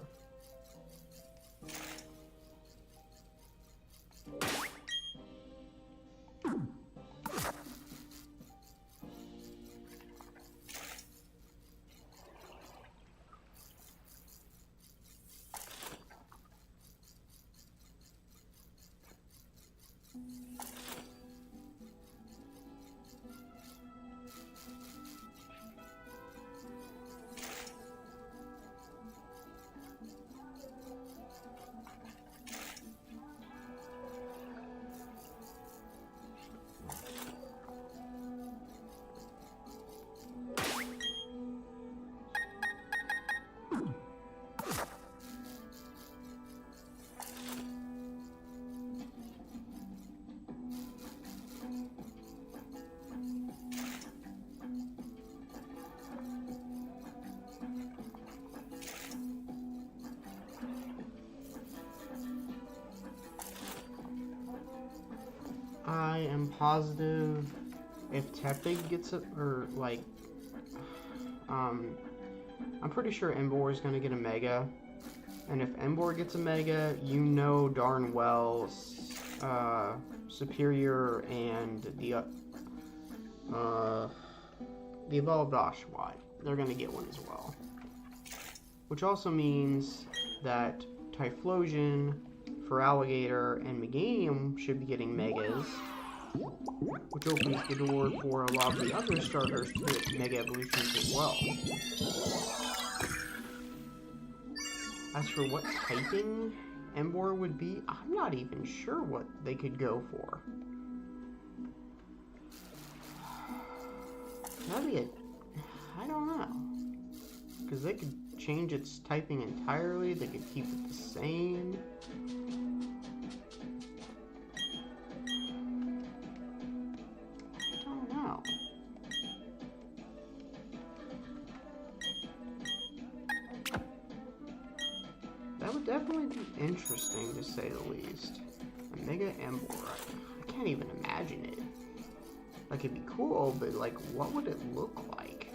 I am positive if Tepig gets it, or like, I'm pretty sure Embor is gonna get a Mega, and if Embor gets a Mega, you know darn well, Superior and the Evolved Oshawott, they're gonna get one as well. Which also means that Typhlosion, Feraligatr, and Meganium should be getting Megas, which opens the door for a lot of the other starters to get Mega Evolutions as well. As for what typing Embor would be, I'm not even sure what they could go for. That'd be I don't know. Because they could change its typing entirely, they could keep it the same. I don't know. That would definitely be interesting, to say the least. A Mega Embor. I can't even imagine it. Like, it'd be cool, but, like, what would it look like?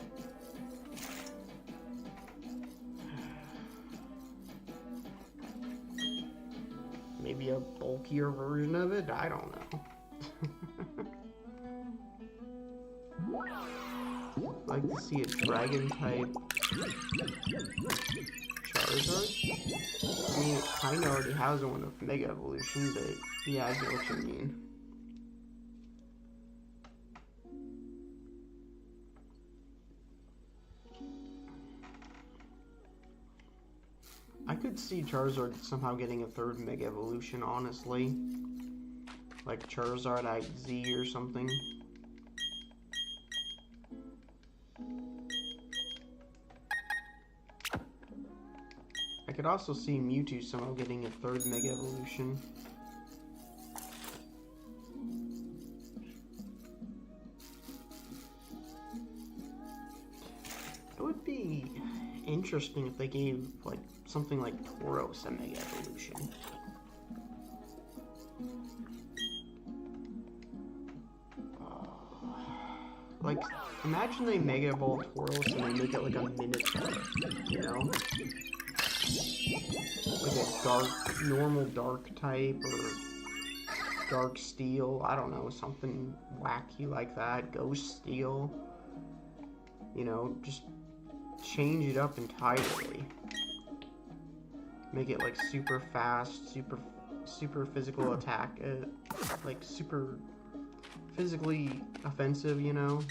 Maybe a bulkier version of it? I don't know. I'd like to see a Dragon-type Charizard. I mean, it kind of already has one with Mega Evolution, but yeah, I get what you mean. I could see Charizard somehow getting a third Mega Evolution, honestly. Like Charizard XZ or something. I could also see Mewtwo somehow getting a third Mega Evolution. It would be interesting if they gave, like, something like Tauros a Mega Evolution. Like, imagine they Mega Evolve Tauros and they make it like a Minotaur, you know? Like a dark, normal dark type, or dark steel, I don't know, something wacky like that, ghost steel. You know, just change it up entirely. Make it like super fast, super physical attack, like super physically offensive, you know?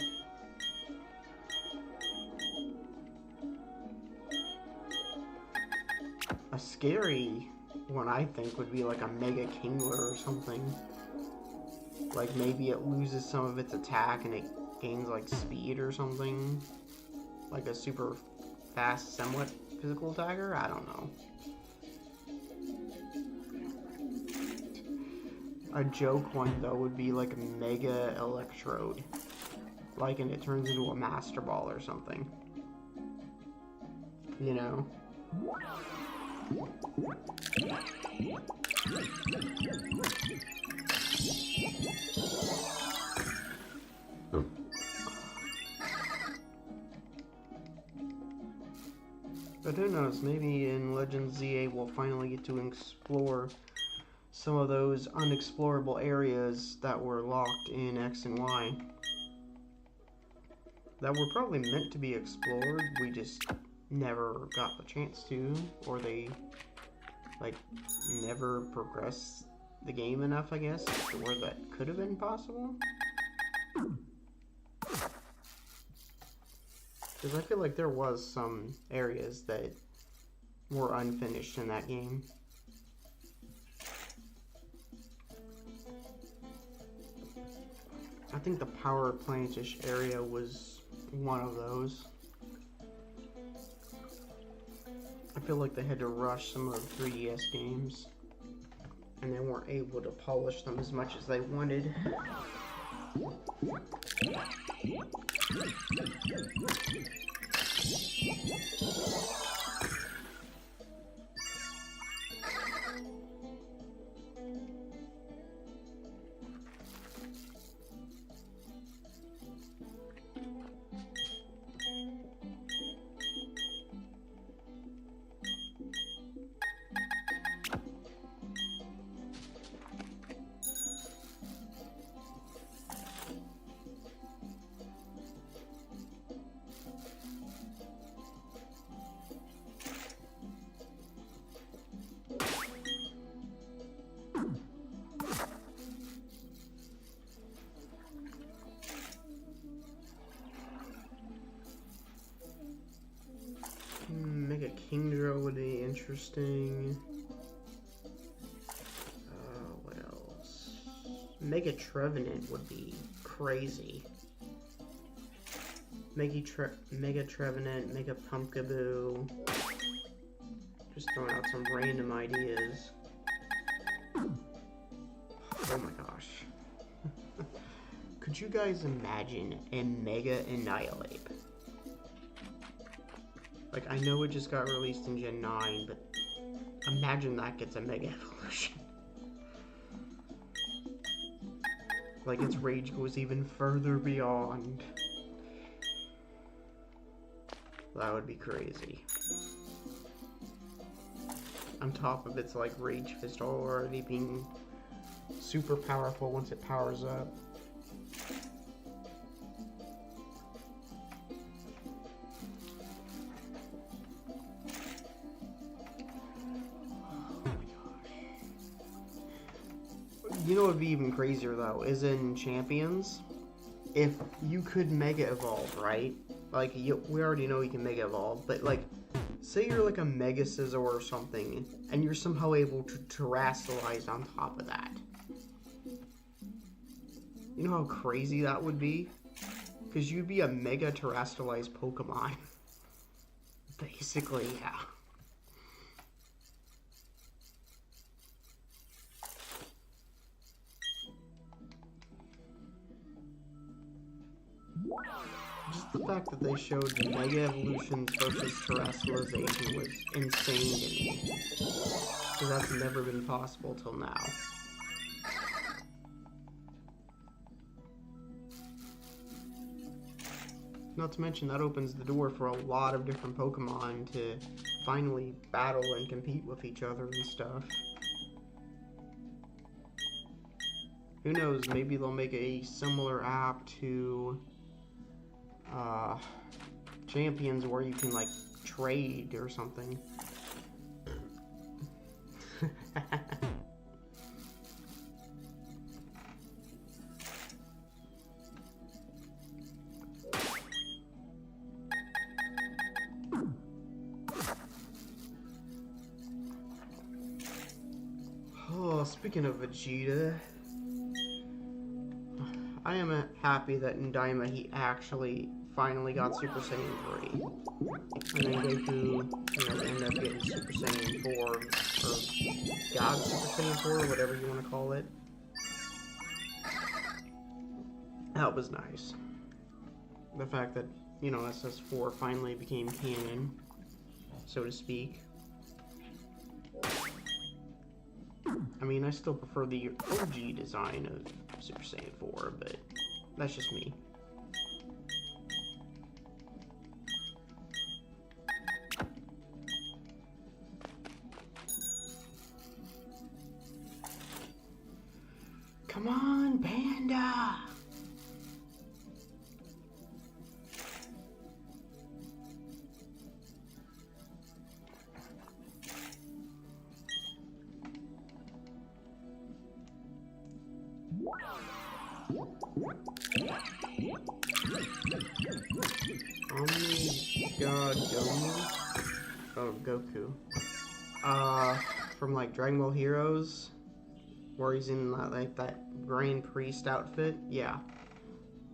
A scary one, I think, would be like a Mega Kingler or something. Like maybe it loses some of its attack and it gains like speed or something. Like a super fast, somewhat physical attacker? I don't know. A joke one though would be like a Mega Electrode. Like, and it turns into a Master Ball or something. You know? But who knows, maybe in Legends ZA we'll finally get to explore some of those unexplorable areas that were locked in X and Y. That were probably meant to be explored, we just never got the chance to, or they, like, never progressed the game enough, I guess, to where that could have been possible. Because I feel like there was some areas that were unfinished in that game. I think the Power Plantish area was one of those. I feel like they had to rush some of the 3DS games, and they weren't able to polish them as much as they wanted. Mega Kingdra would be interesting. What else? Mega Trevenant would be crazy. Mega Trevenant, Mega Pumpkaboo. Just throwing out some random ideas. Oh my gosh. Could you guys imagine a Mega Annihilate? Like, I know it just got released in Gen 9, but imagine that gets a Mega Evolution. Like, its rage goes even further beyond. That would be crazy. On top of its, like, Rage Fist already being super powerful once it powers up. You know what would be even crazier though is in Champions, if you could Mega Evolve, right? Like we already know you can Mega Evolve, but like, say you're like a Mega Scizor or something, and you're somehow able to terrestrialize on top of that. You know how crazy that would be? Because you'd be a Mega Terrestrialized Pokemon. Basically, yeah. Just the fact that they showed Mega Evolutions versus Terrestrialization was insane to me. Because that's never been possible till now. Not to mention that opens the door for a lot of different Pokemon to finally battle and compete with each other and stuff. Who knows, maybe they'll make a similar app to Champions where you can like trade or something. Oh, speaking of Vegeta, I am happy that in Daima he actually finally got Super Saiyan 3. And then Goku, ended up getting Super Saiyan 4, or God Super Saiyan 4, whatever you want to call it. That was nice. The fact that, SS4 finally became canon, so to speak. I mean, I still prefer the OG design of Super Saiyan 4, but that's just me. Come on, Panda! God, Goku. From like Dragon Ball Heroes, where he's in that Grand Priest outfit. Yeah,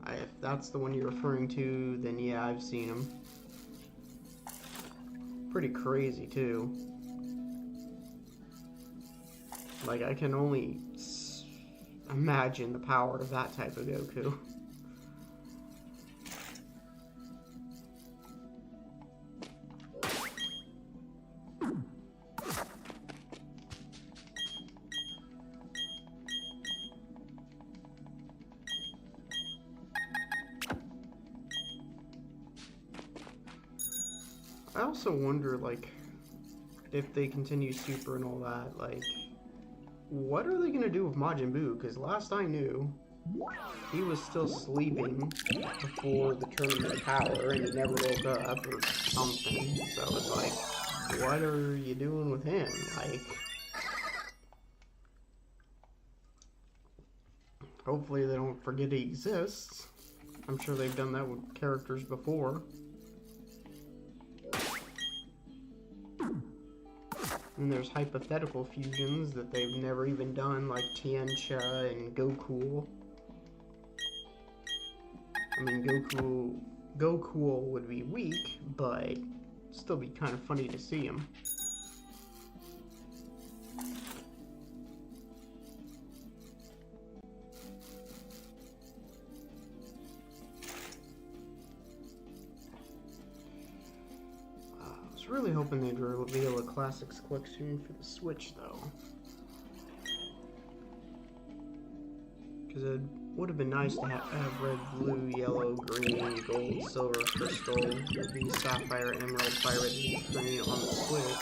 if that's the one you're referring to, then yeah, I've seen him. Pretty crazy too. Like I can only imagine the power of that type of Goku. I also wonder, like, if they continue Super and all that, like, what are they gonna do with Majin Buu? Because last I knew, he was still sleeping before the Tournament of Power, and he never woke up or something. So it's like, what are you doing with him? Like, hopefully they don't forget he exists. I'm sure they've done that with characters before. And there's hypothetical fusions that they've never even done, like Tiancha and Goku. I mean, Goku would be weak, but still be kind of funny to see him. Really hoping they'd reveal a Classics collection for the Switch, though. Because it would have been nice to have red, blue, yellow, green, gold, silver, crystal, the sapphire, emerald, violet, and green on the Switch.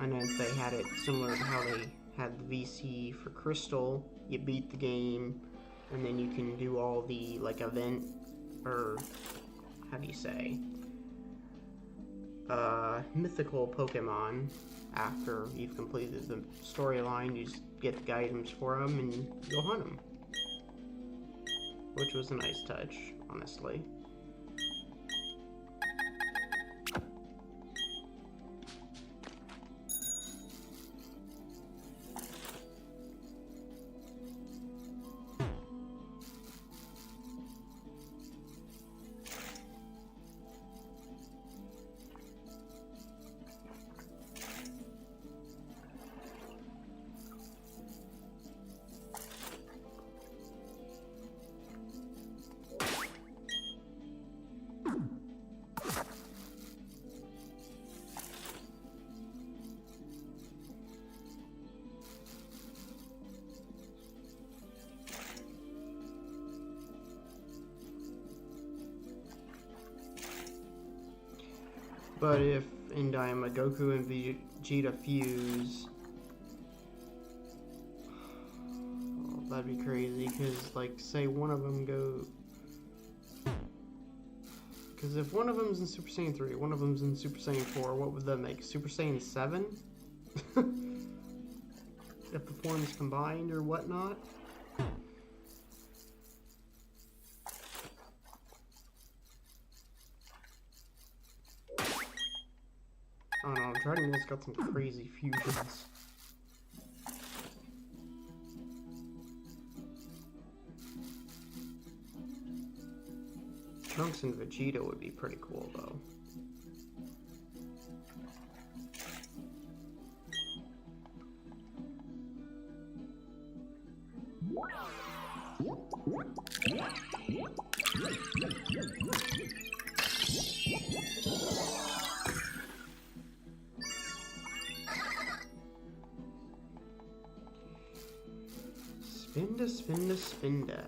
And if they had it similar to how they had the VC for crystal, you beat the game, and then you can do all the, like, event, or, how do you say, mythical Pokemon after you've completed the storyline. You just get the items for them and go hunt them, which was a nice touch, honestly. But if in Daima Goku and Vegeta fuse, oh, that'd be crazy. Because, like, say one of them go. Because if one of them's in Super Saiyan 3, one of them's in Super Saiyan 4, what would that make? Super Saiyan 7? If the forms combined or whatnot? I don't know, Dragon Ball's got some crazy fusions. Trunks and Vegeta would be pretty cool, though. Spinda, Spinda, Spinda.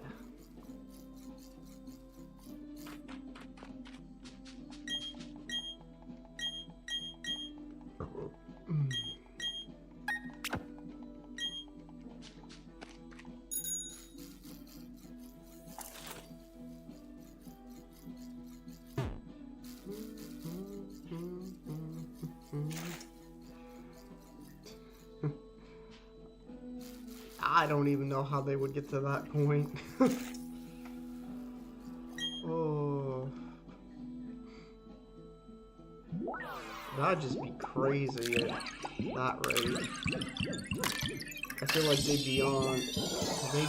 I don't even know how they would get to that point. Oh. That'd just be crazy at that rate. I feel like they'd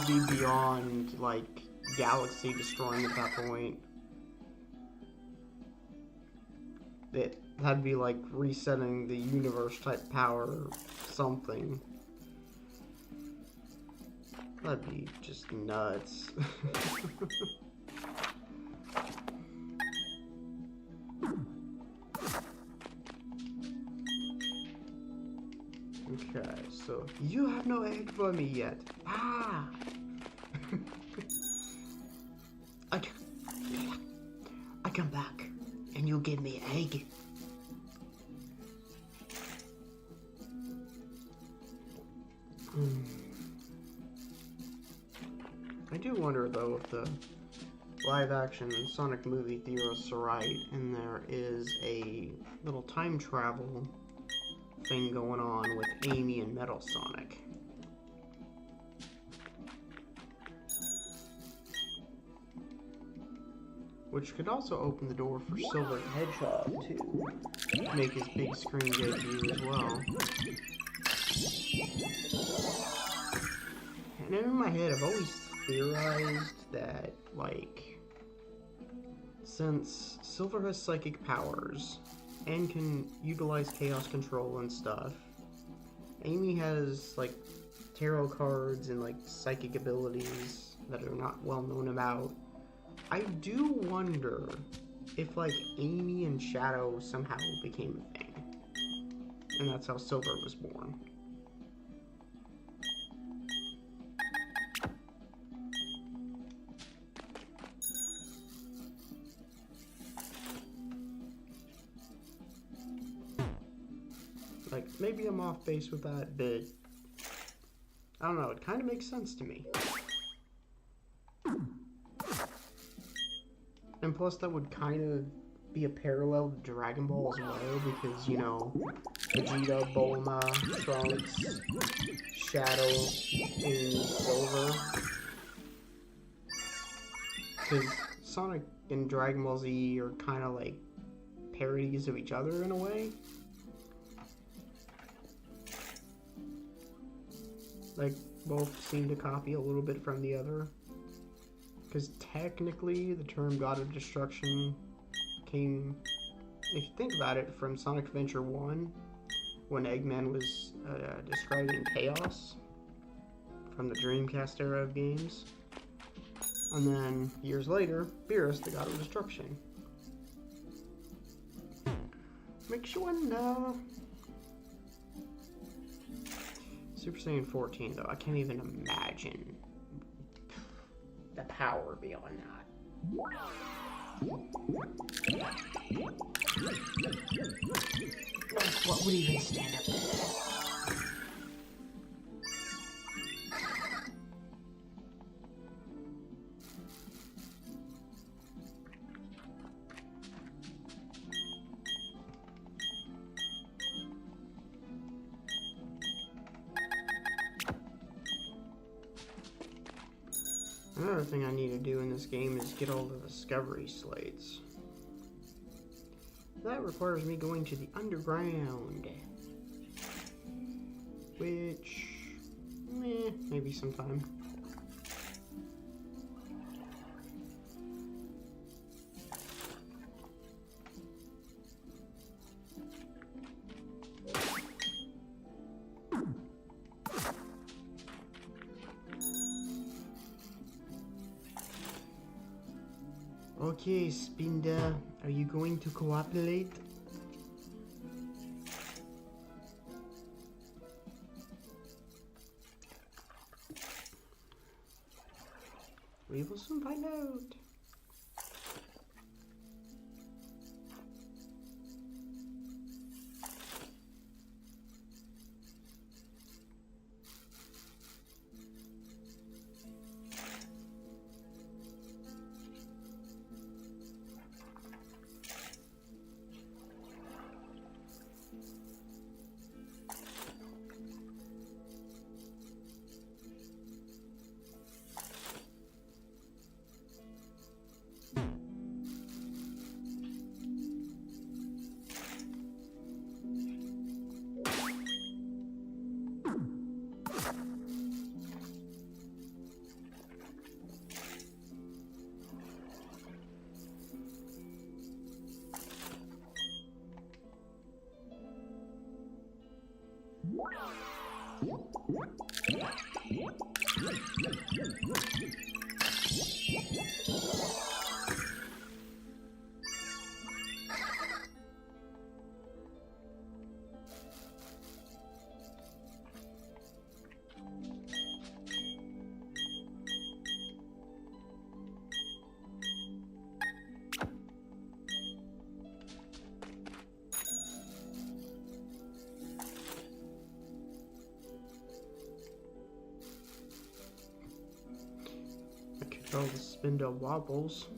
be beyond, like, galaxy destroying at that point. That'd be like resetting the universe type power or something. That'd be just nuts. Okay, so you have no egg for me yet. Ah! I come back and you give me egg. I do wonder though if the live action Sonic movie theorists are right and there is a little time travel thing going on with Amy and Metal Sonic. Which could also open the door for Silver the Hedgehog to make his big screen debut as well. And in my head, I've always theorized that, like, since Silver has psychic powers and can utilize chaos control and stuff, Amy has, like, tarot cards and, like, psychic abilities that are not well known about. I do wonder if, like, Amy and Shadow somehow became a thing. And that's how Silver was born. Like, maybe I'm off base with that, but I don't know, it kind of makes sense to me. And plus, that would kind of be a parallel to Dragon Ball as well, because, you know, Vegeta, Bulma, Trunks, Shadow, and Silver. Because Sonic and Dragon Ball Z are kind of like parodies of each other in a way. Like, both seem to copy a little bit from the other. Because technically, the term God of Destruction came, if you think about it, from Sonic Adventure 1, when Eggman was describing chaos from the Dreamcast era of games. And then, years later, Beerus, the God of Destruction. Makes you wonder. Super Saiyan 14, though, I can't even imagine the power beyond that. Like, what would even stand up to that? Another thing I need to do in this game is get all the discovery slates. That requires me going to the underground. Which, maybe sometime. Okay, Spinda, are you going to cooperate? We will soon find out. All the Spinda wobbles.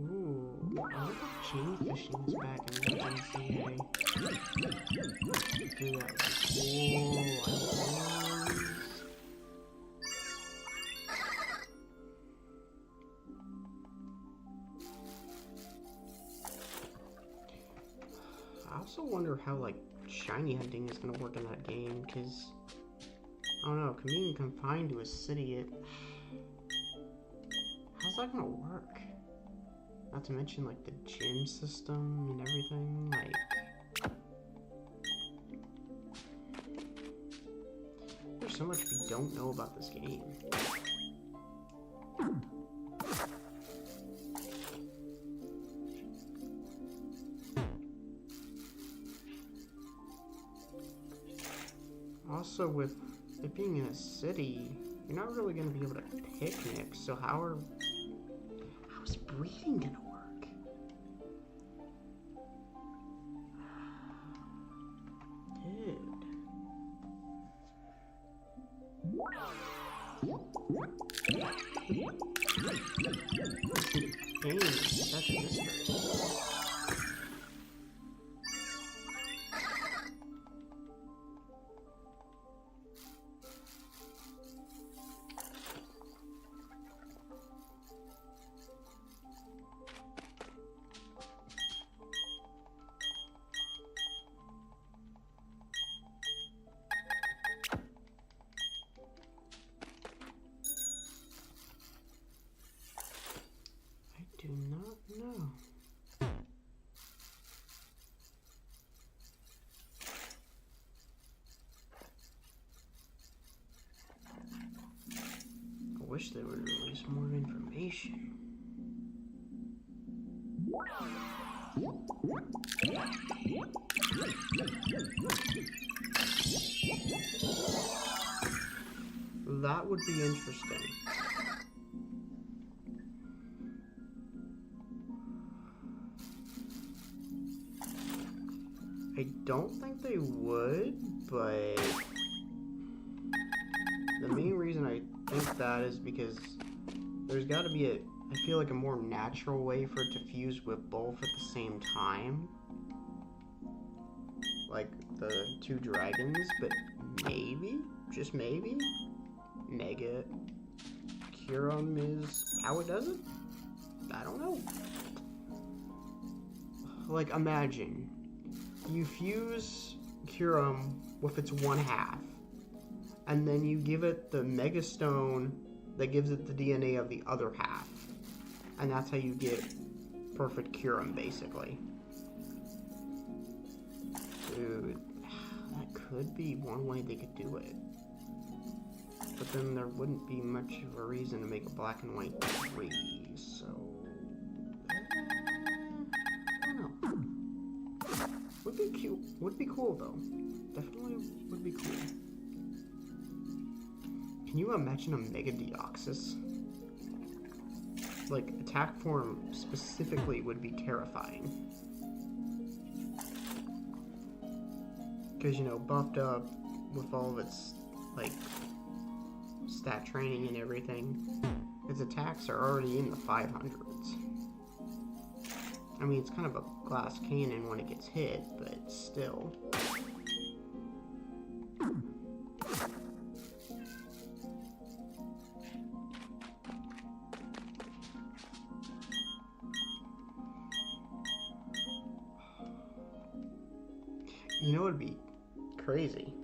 Ooh, I wonder if chain fishing is back in Legends CA. Do that. I also wonder how like shiny hunting is gonna work in that game, because I don't know, being confined to a city, how's that gonna work? Not to mention like the gym system and everything, like there's so much we don't know about this game. Also, with it being in a city, you're not really going to be able to picnic, so how's breeding going to work? Dude. This game is such a mystery. Do not know. I wish they would release more information. That would be interesting. I don't think they would, but the main reason I think that is because there's got to be I feel like a more natural way for it to fuse with both at the same time. Like the two dragons, but maybe, just maybe, Mega Kyurem is how it does it? I don't know. Like, imagine you fuse Kyurem with its one half, and then you give it the Mega Stone that gives it the DNA of the other half, and that's how you get perfect Kyurem, basically. Dude, that could be one way they could do it. But then there wouldn't be much of a reason to make a black and white 3, so... I don't know. Would be cute. Would be cool, though. Definitely would be cool. Can you imagine a Mega Deoxys? Like, attack form specifically would be terrifying. Because, you know, buffed up with all of its, like, stat training and everything, its attacks are already in the 500s. I mean, it's kind of a glass cannon when it gets hit, but still. You know what would be crazy?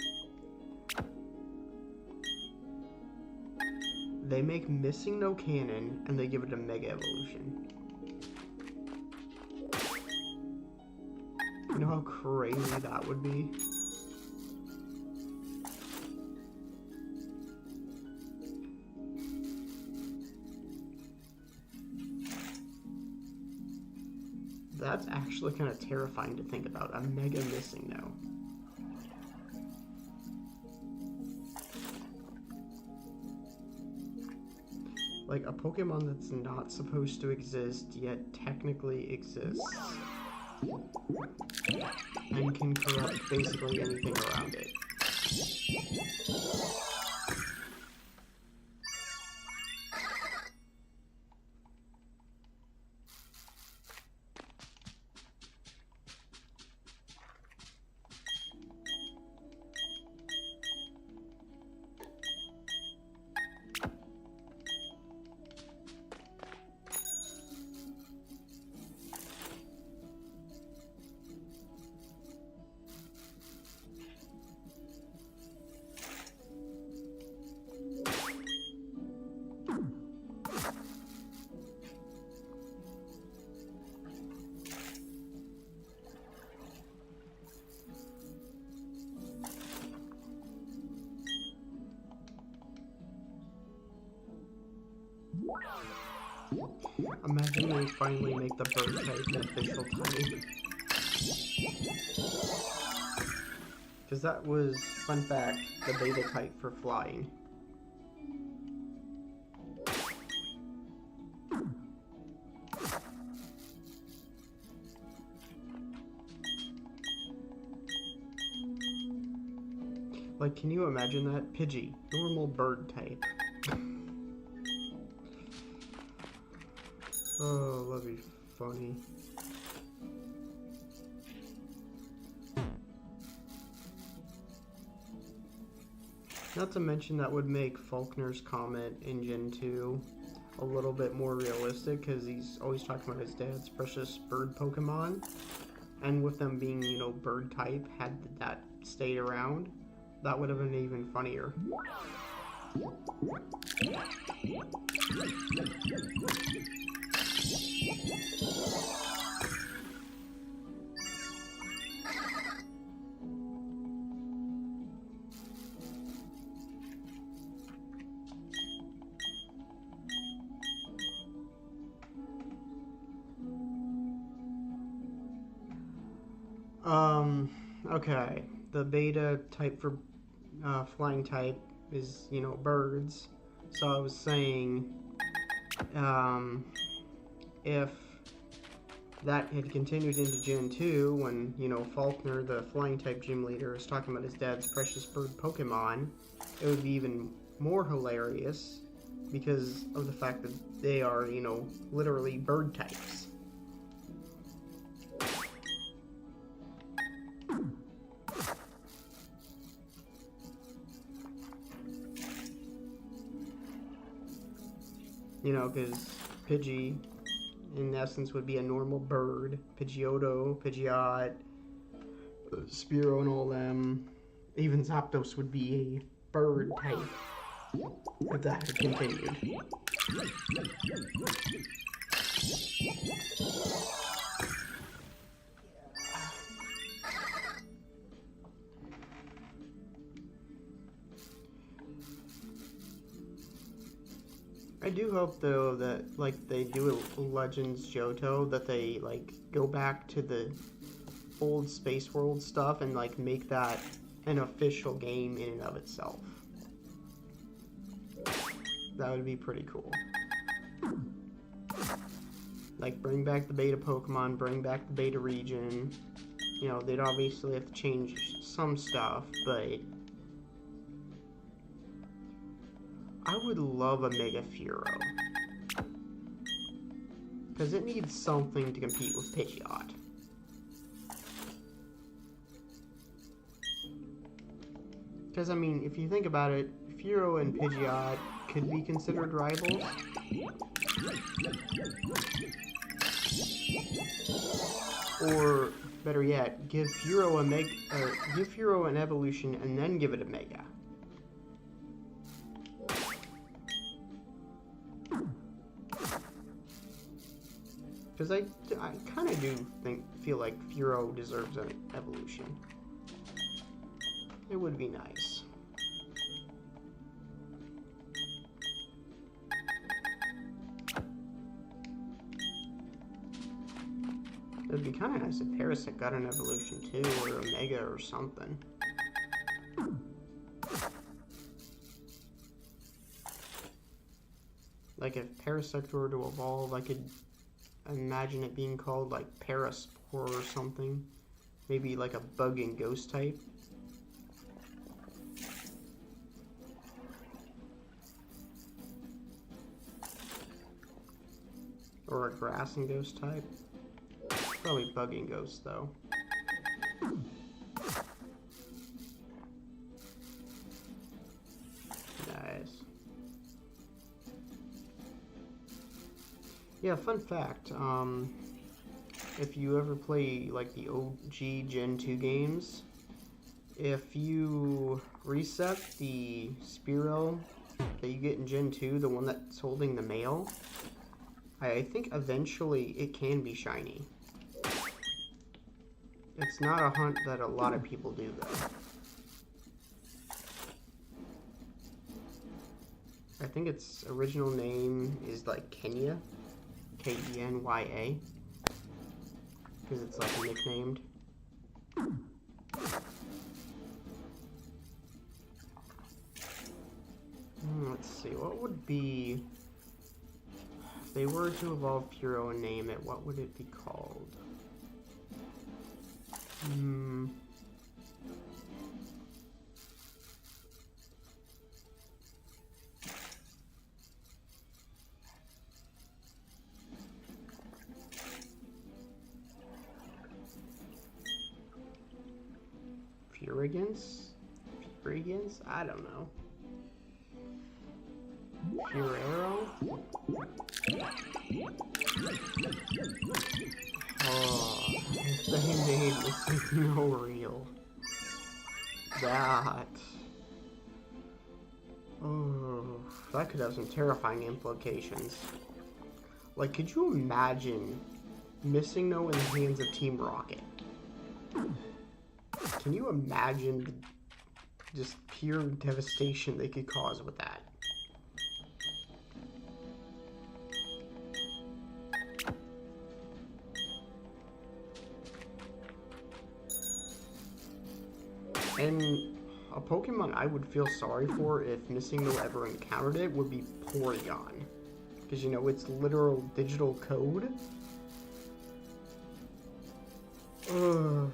They make Missing No Cannon and they give it a Mega Evolution. You know how crazy that would be? That's actually kind of terrifying to think about. A Mega Missing No. Like a Pokemon that's not supposed to exist, yet technically exists. And can corrupt basically anything around it. Imagine they finally make the bird type an official type. Because that was, fun fact, the beta type for flying. Like, can you imagine that? Pidgey, normal bird type. Oh, that'd be funny. Not to mention that would make Faulkner's Comet in Gen 2 a little bit more realistic, because he's always talking about his dad's precious bird Pokemon. And with them being, you know, bird type, had that stayed around, that would have been even funnier. Okay, the beta type for flying type is, you know, birds. So I was saying, if that had continued into Gen 2, when, you know, Faulkner, the flying type gym leader, is talking about his dad's precious bird Pokemon, it would be even more hilarious because of the fact that they are, you know, literally bird types. You know, because Pidgey, in essence, would be a normal bird. Pidgeotto, Pidgeot, Spearow and all them. Even Zapdos would be a bird type, if that had continued. I do hope, though, that, like, they do a Legends Johto, that they, like, go back to the old Space World stuff and, like, make that an official game in and of itself. That would be pretty cool. Like, bring back the beta Pokemon, bring back the beta region. You know, they'd obviously have to change some stuff, but I would love a Mega Furo. Because it needs something to compete with Pidgeot. Because, I mean, if you think about it, Furo and Pidgeot could be considered rivals. Or, better yet, give Furo an evolution and then give it a Mega. Because I kind of do feel like Furo deserves an evolution. It would be nice. It would be kind of nice if Parasect got an evolution too, or a Mega or something. Like if Parasect were to evolve, I could imagine it being called like Paraspore or something. Maybe like a bug and ghost type. Or a grass and ghost type. Probably bug and ghost though. Nice. Yeah, fun fact, if you ever play like the OG Gen 2 games, if you reset the Spearow that you get in Gen 2, the one that's holding the mail, I think eventually it can be shiny. It's not a hunt that a lot of people do though. I think its original name is like Kenya. Kenya. Because it's like nicknamed. Let's see, what would be... If they were to evolve Furo and name it, what would it be called? Furigans? I don't know. Furero? Oh, the name is no real. That. Oh, that could have some terrifying implications. Like, could you imagine missing No in the hands of Team Rocket? Can you imagine just pure devastation they could cause with that? And A Pokemon I would feel sorry for if Missing No ever encountered it would be Porygon. Because, you know, it's literal digital code. Ugh.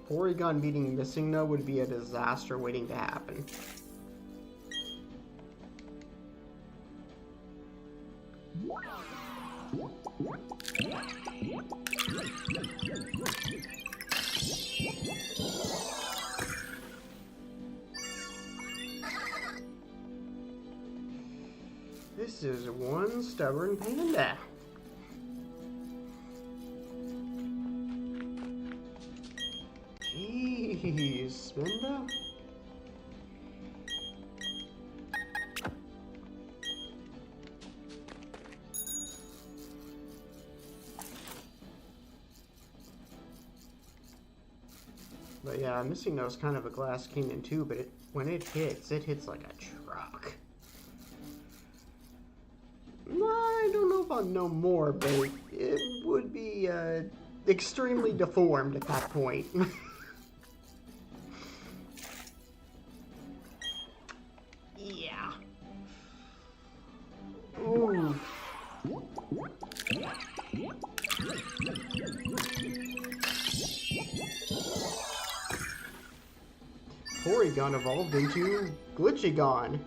Porygon beating Missing No would be a disaster waiting to happen. This is one stubborn panda. Jeez, Spinda? But yeah, Missing No is kind of a glass cannon too, but when it hits like a truck. I don't know if I'll know more, but it would be extremely deformed at that point. Yeah. Ooh. Porygon evolved into Glitchigon.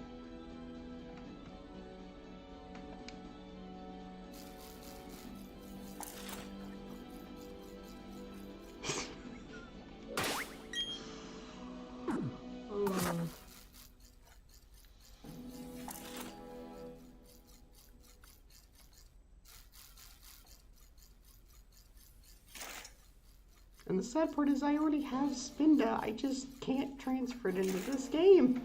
And the sad part is I already have Spinda, I just can't transfer it into this game.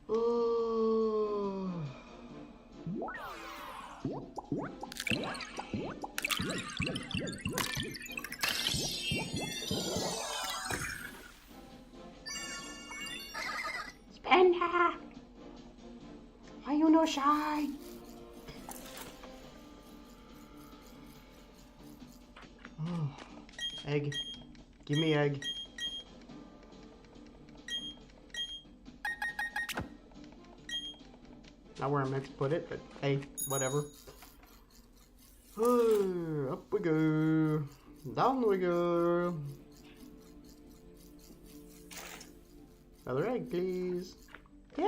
Oh. Spinda! Why you no shy? Egg. Give me egg. Not where I meant to put it, but hey, whatever. Up we go. Down we go. Another egg, please. Yay!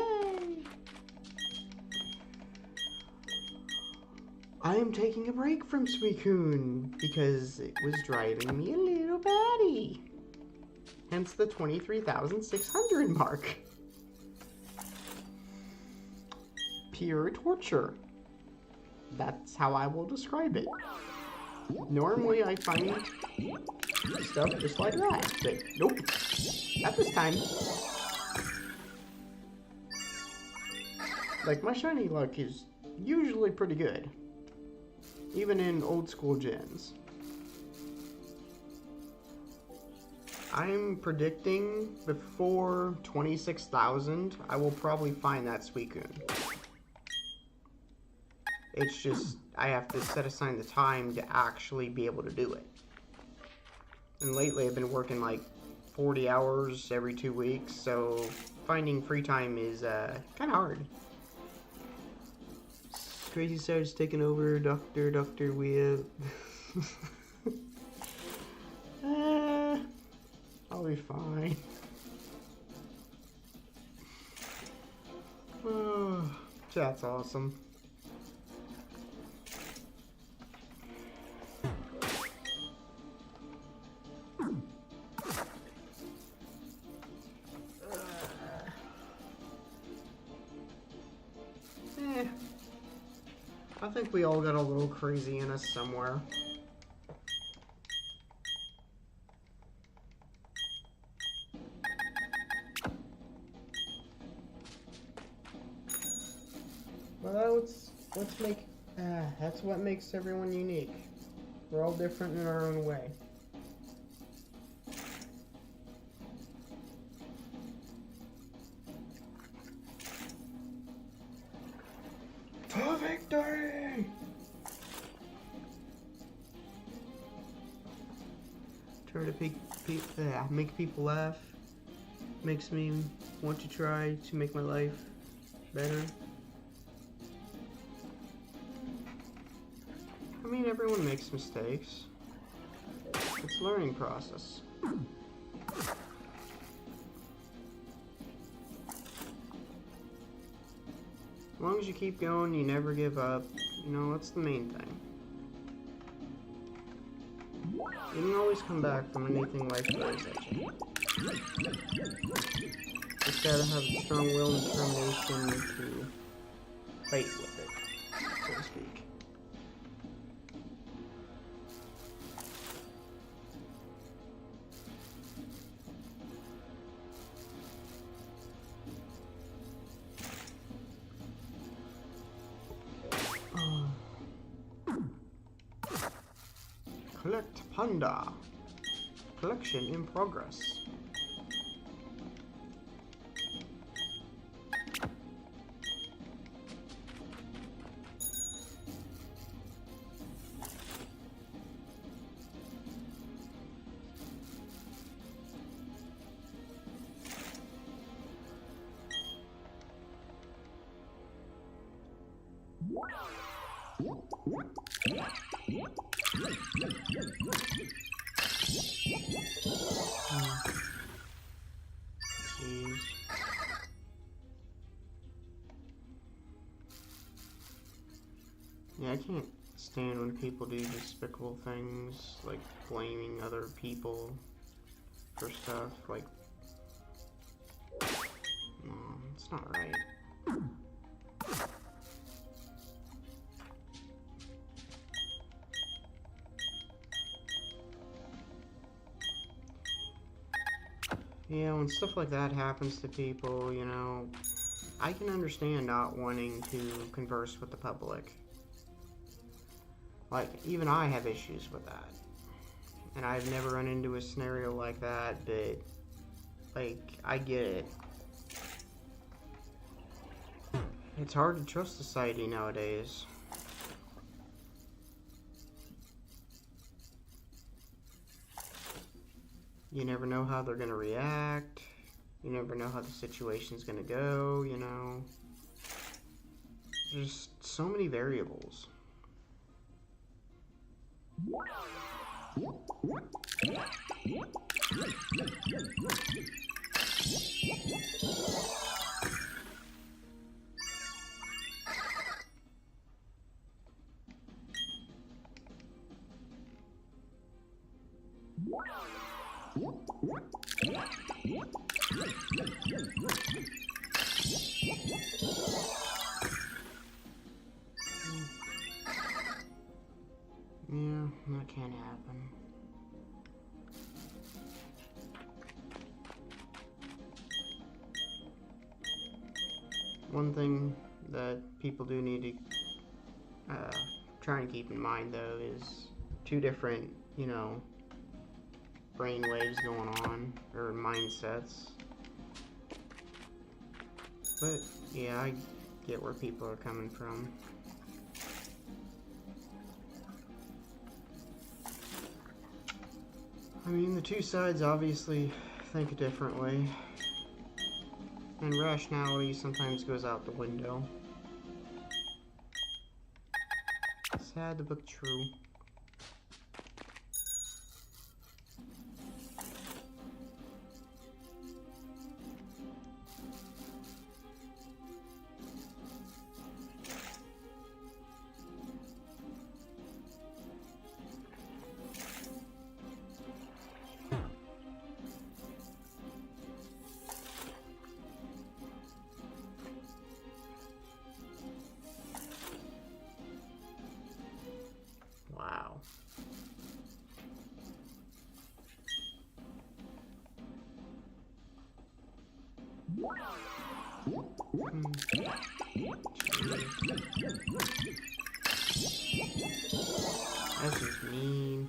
I am taking a break from Suicune because it was driving me a little batty. Hence the 23,600 mark. Pure torture. That's how I will describe it. Normally I find stuff just like that, but nope, not this time. Like, my shiny luck is usually pretty good. Even in old school gens. I'm predicting before 26,000, I will probably find that Suicune. It's just, I have to set aside the time to actually be able to do it. And lately I've been working like 40 hours every 2 weeks, so finding free time is kind of hard. Crazy starts taking over, Dr. Weird. I'll be fine. Oh, chat's awesome. I think we all got a little crazy in us somewhere. Well, that's what makes everyone unique. We're all different in our own way. To victory! To Try to make people laugh. Makes me want to try to make my life better. I mean, everyone makes mistakes. It's a learning process. As long as you keep going, you never give up, you know, that's the main thing. You can always come back from anything life throws at you. Just gotta have a strong will and determination to fight with it, so to speak. Collect Panda. Collection in progress. Jeez. Yeah, I can't stand when people do despicable things, like blaming other people for stuff, like, no, it's not right. Yeah, when stuff like that happens to people, you know, I can understand not wanting to converse with the public. Like, even I have issues with that. And I've never run into a scenario like that, but, like, I get it. It's hard to trust society nowadays. You never know how they're gonna react. You never know how the situation's gonna go, you know. There's so many variables. Yeah, that can't happen. One thing that people do need to try and keep in mind, though, is two different, you know, brain waves going on, or mindsets. But, yeah, I get where people are coming from. I mean, the two sides obviously think differently, and rationality sometimes goes out the window. Sad but true. Wow. That's just mean.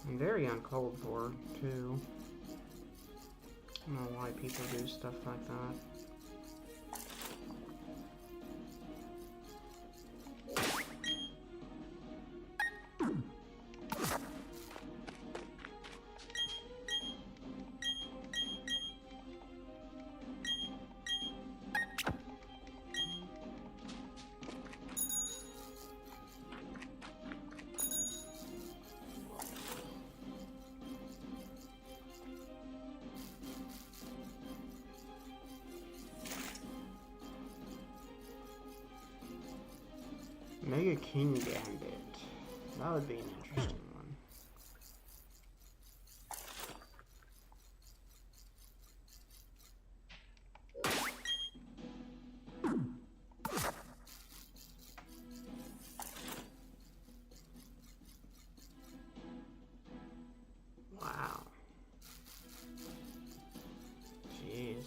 And very uncalled for, too. I don't know why people do stuff like that. Mega King Gambit. That would be an interesting one. Wow. Jeez.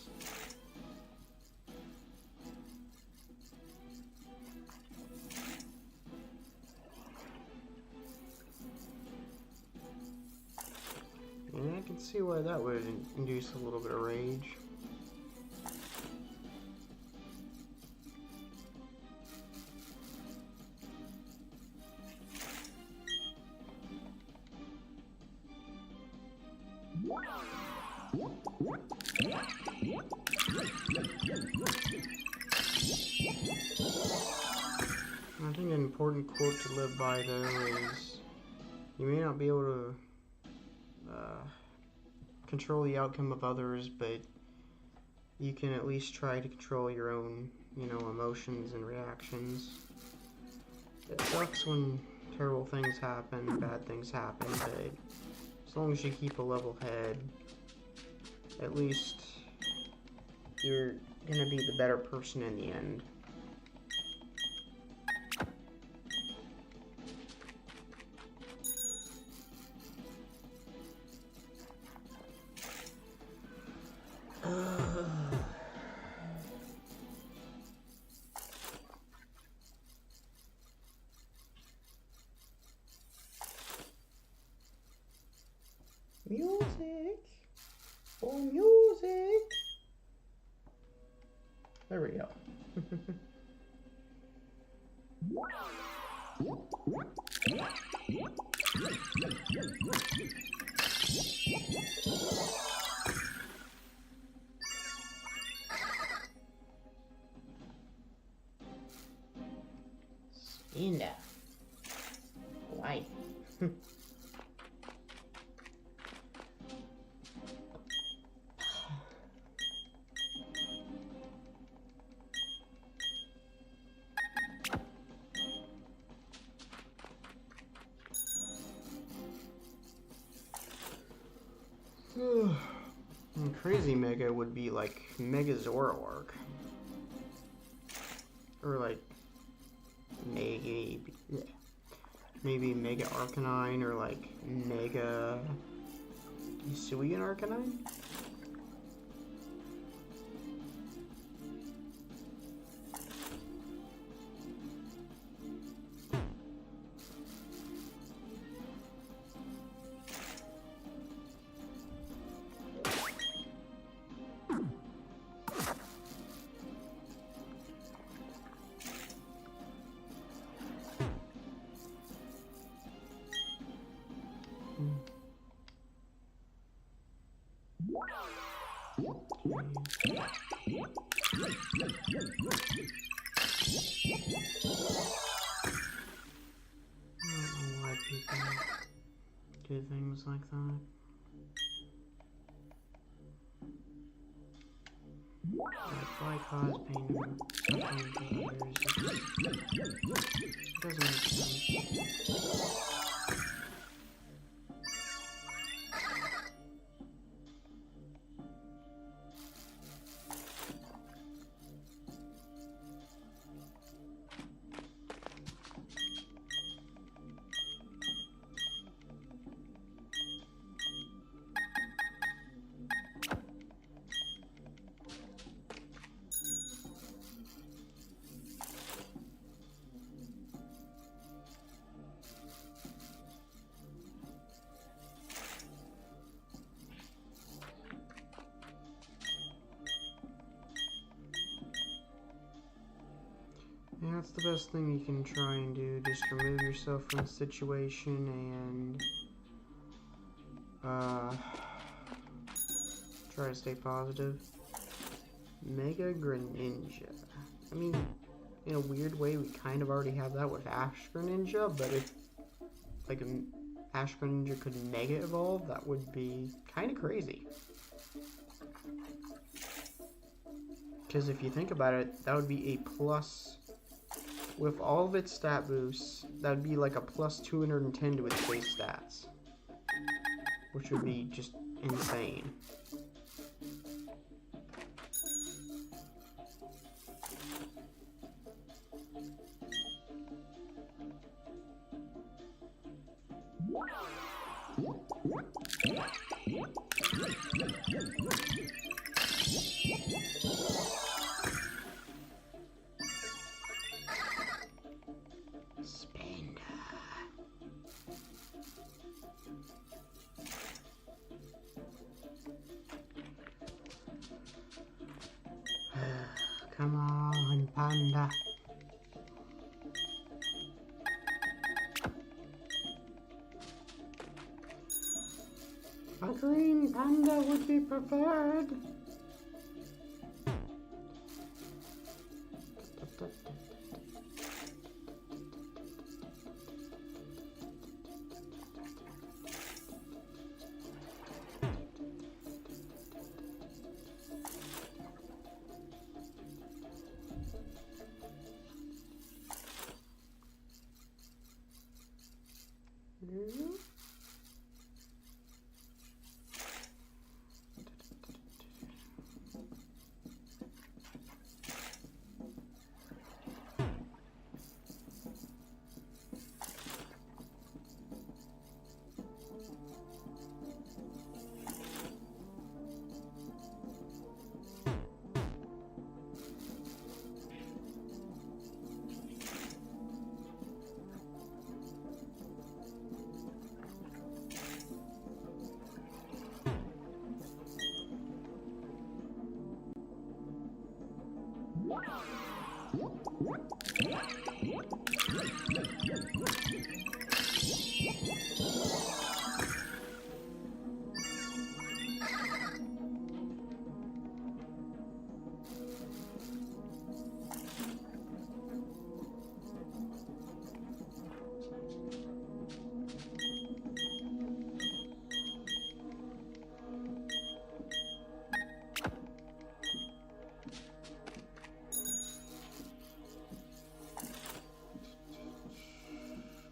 Yeah, I can see why that would induce a little bit of rage. I think an important quote to live by though is, you may not be able to control the outcome of others, but you can at least try to control your own, emotions and reactions. It sucks when terrible things happen, bad things happen, but as long as you keep a level head, at least you're gonna be the better person in the end. Music! For music! There we go. Spinda. Why? Crazy Mega would be like Mega Zoroark. Or like maybe Mega Arcanine, or like Mega Hisuian Arcanine? Do things like that. Like, why cause pain and suffering to others? It doesn't make sense. Yeah, that's the best thing you can try and do. Just remove yourself from the situation and try to stay positive. Mega Greninja. I mean, in a weird way, we kind of already have that with Ash Greninja, but if like an Ash Greninja could Mega Evolve, that would be kind of crazy. Because if you think about it, that would be a plus with all of its stat boosts, that would be like a plus 210 to its base stats, which would be just insane. Spinda. Come on, Panda. A green panda would be preferred.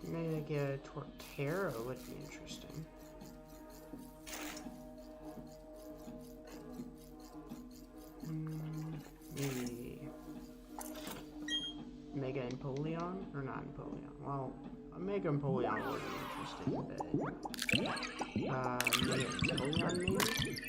Maybe get a Torterra would be interesting. Maybe Mega Empoleon? Or not Empoleon. Well, a Mega Empoleon would be interesting, but Mega Empoleon maybe?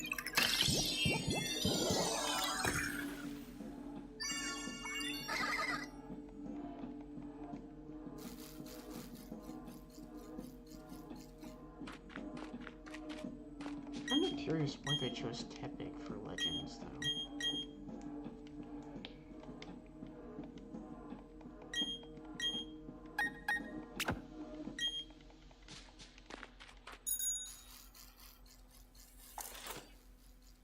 I'm kind of curious why they chose Tepig for Legends, though.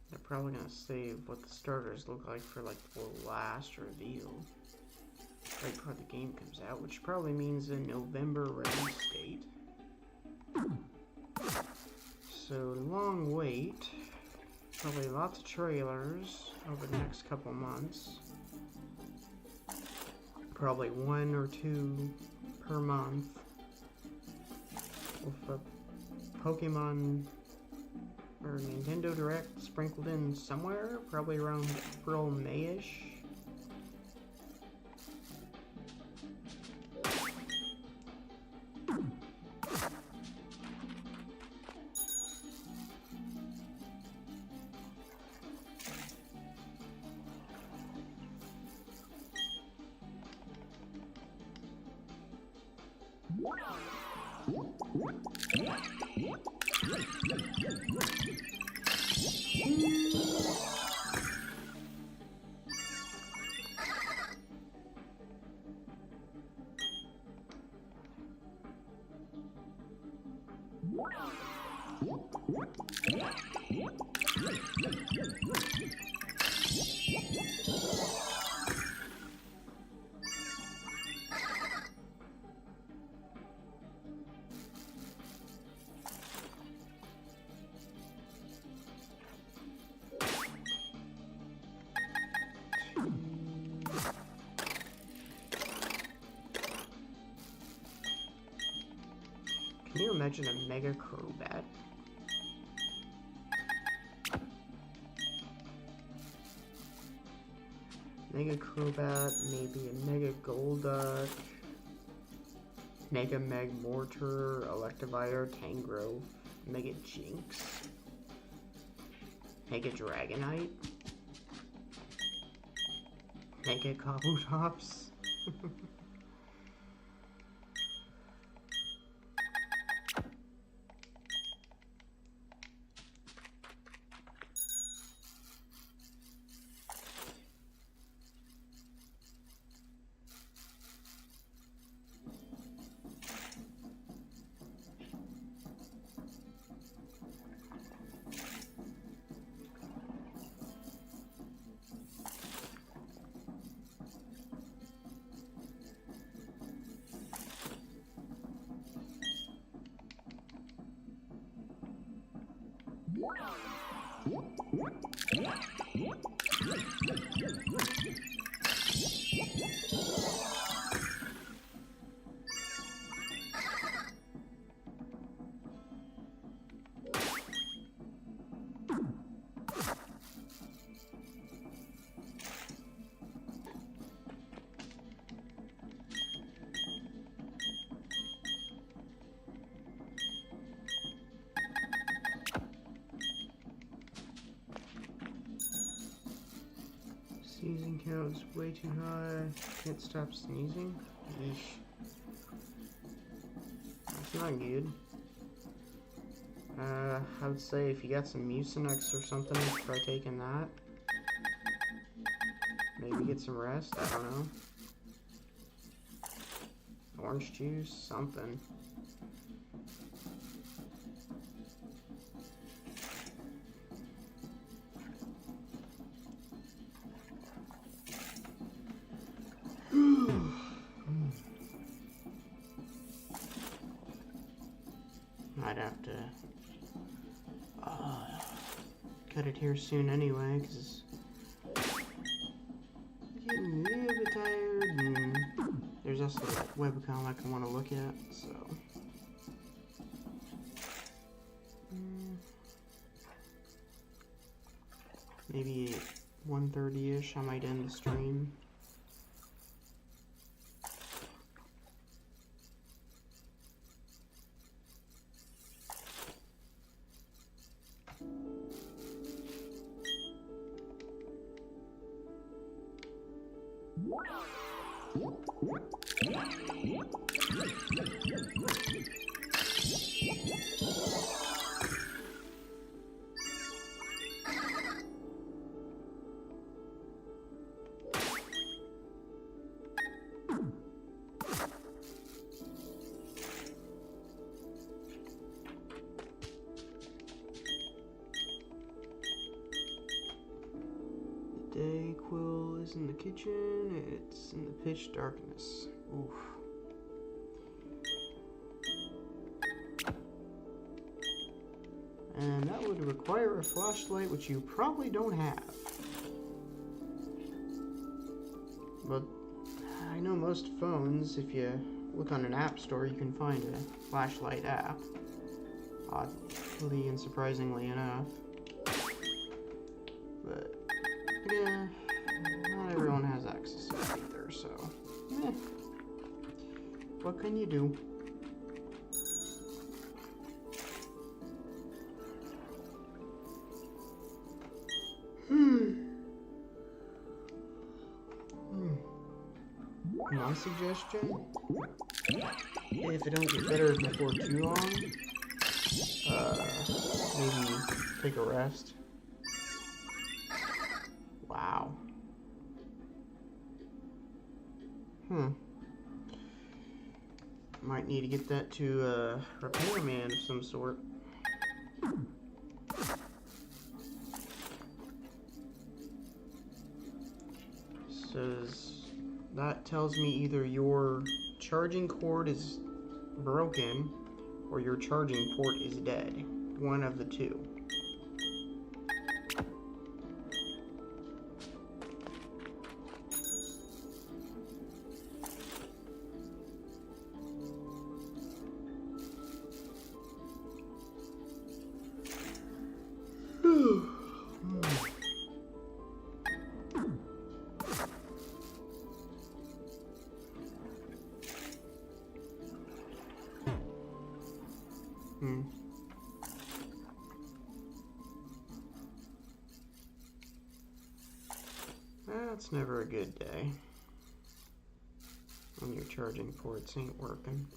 They're probably gonna save what the starters look like for like the last reveal, right before the game comes out, which probably means a November release date. So, long wait. Probably lots of trailers over the next couple months. Probably 1 or 2 per month. With a Pokemon or Nintendo Direct sprinkled in somewhere. Probably around April, May-ish. imagine a Mega Crobat. Mega Crobat, maybe a Mega Golduck, Mega Magmortar, Electivire, Tangrowth, Mega Jinx, Mega Dragonite, Mega Kabutops. Sneezing count's way too high. Can't stop sneezing. Yeesh. That's not good. I would say if you got some Mucinex or something, try taking that. Maybe get some rest. I don't know. Orange juice, something. I'd have to cut it here soon anyway, because I'm getting a little bit tired, and there's also a webcomic I want to look at, so. Maybe 1:30-ish, I might end the stream. Dayquil is in the kitchen. It's in the pitch darkness. Oof. And that would require a flashlight, which you probably don't have. But I know most phones, if you look on an app store, you can find a flashlight app. Oddly and surprisingly enough. But yeah, not everyone has access to it either, so what can you do? My suggestion, if it don't get better before too long, maybe take a rest. Wow. Might need to get that to a repairman of some sort. Says that tells me either your charging cord is broken or your charging port is dead. One of the two. That's never a good day when your charging ports ain't working.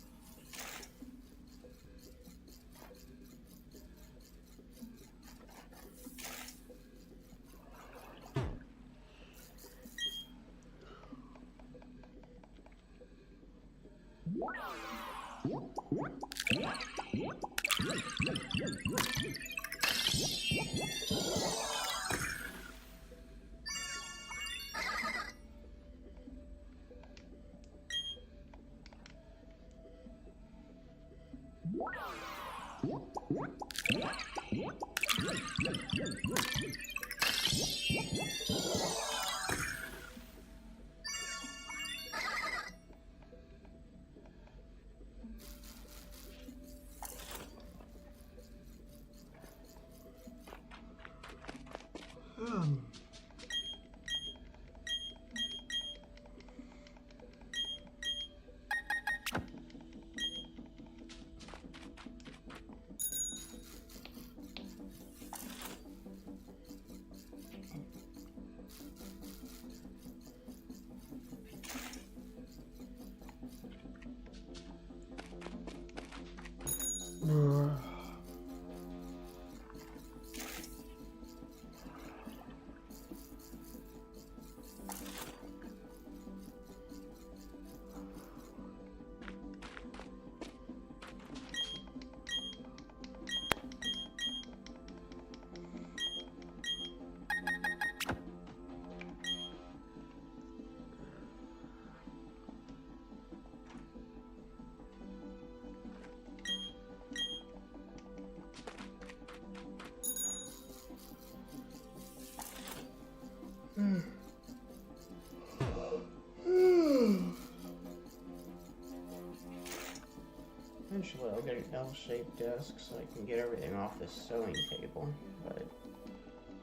Eventually I'll get an L-shaped desk so I can get everything off this sewing table, but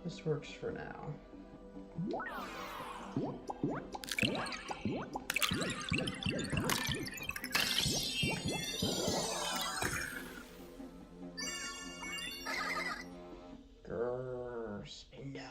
this works for now. Grrr, Spinda.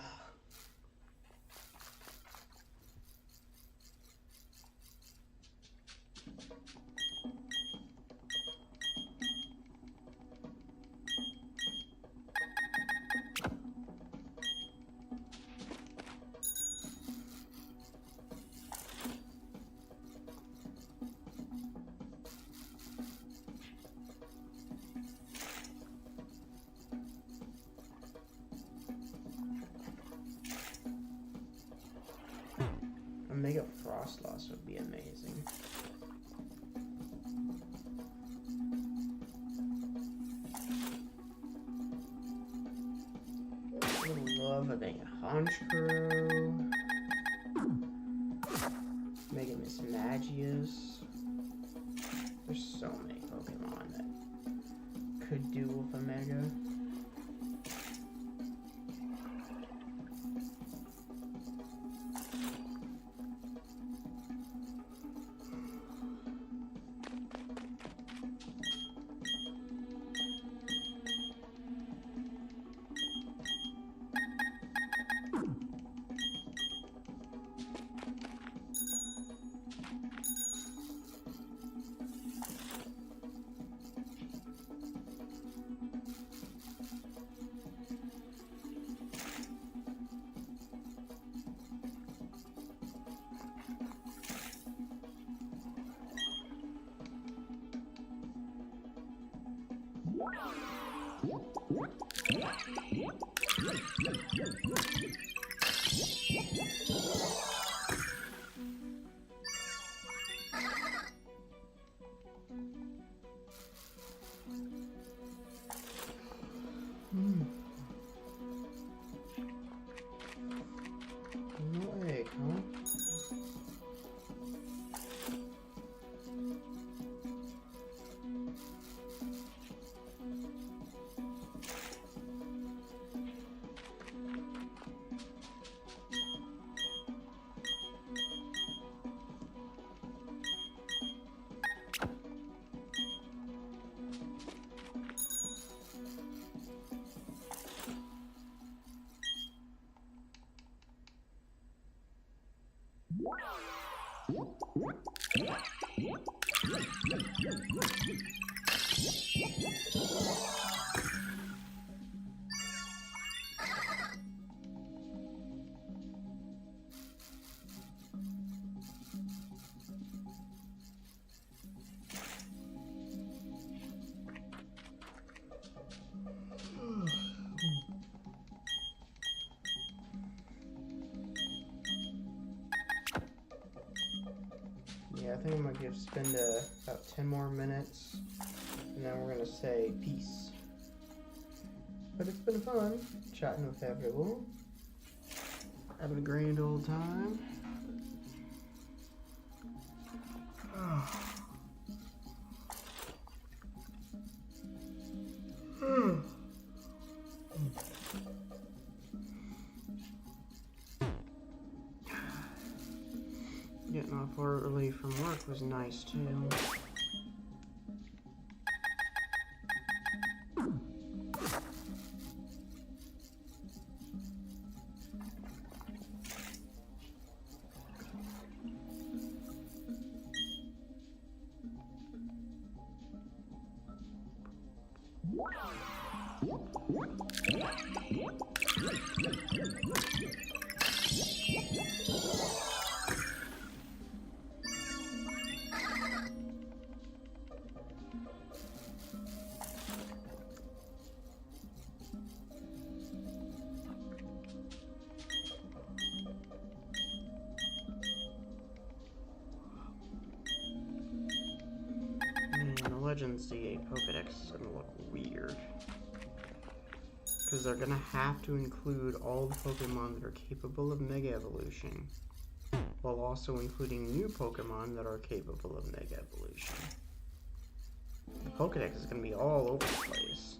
A mega frost loss would be amazing. I would love a mega Haunch Crew. Mega Miss Magius. There's so many Pokemon that could do with a mega. No egg, huh? Yeah, I think I'm gonna give Spinda about 10 more minutes, and then we're gonna say peace. But it's been fun chatting with everyone, having a grand old time. Getting off early from work was nice too. Legends D8 Pokedex is going to look weird. Because they're going to have to include all the Pokemon that are capable of Mega Evolution, while also including new Pokemon that are capable of Mega Evolution. The Pokedex is going to be all over the place.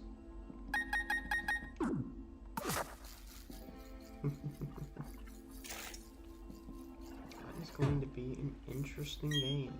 That is going to be an interesting game.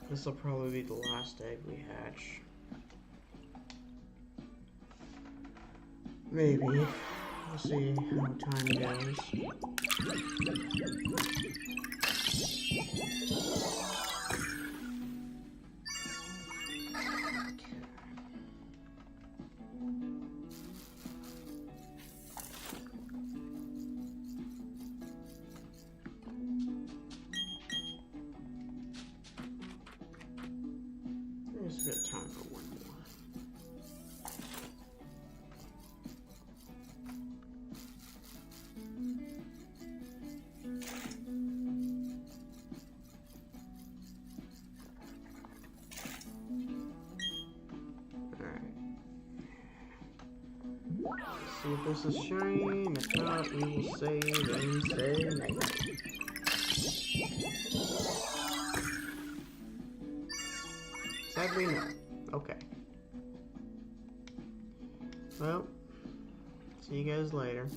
This will probably be the last egg we hatch. Maybe. We'll see how time goes. There's a good time for one more. See if this is shiny. If not, we will save and say night. Sadly, no. Okay. Well, see you guys later.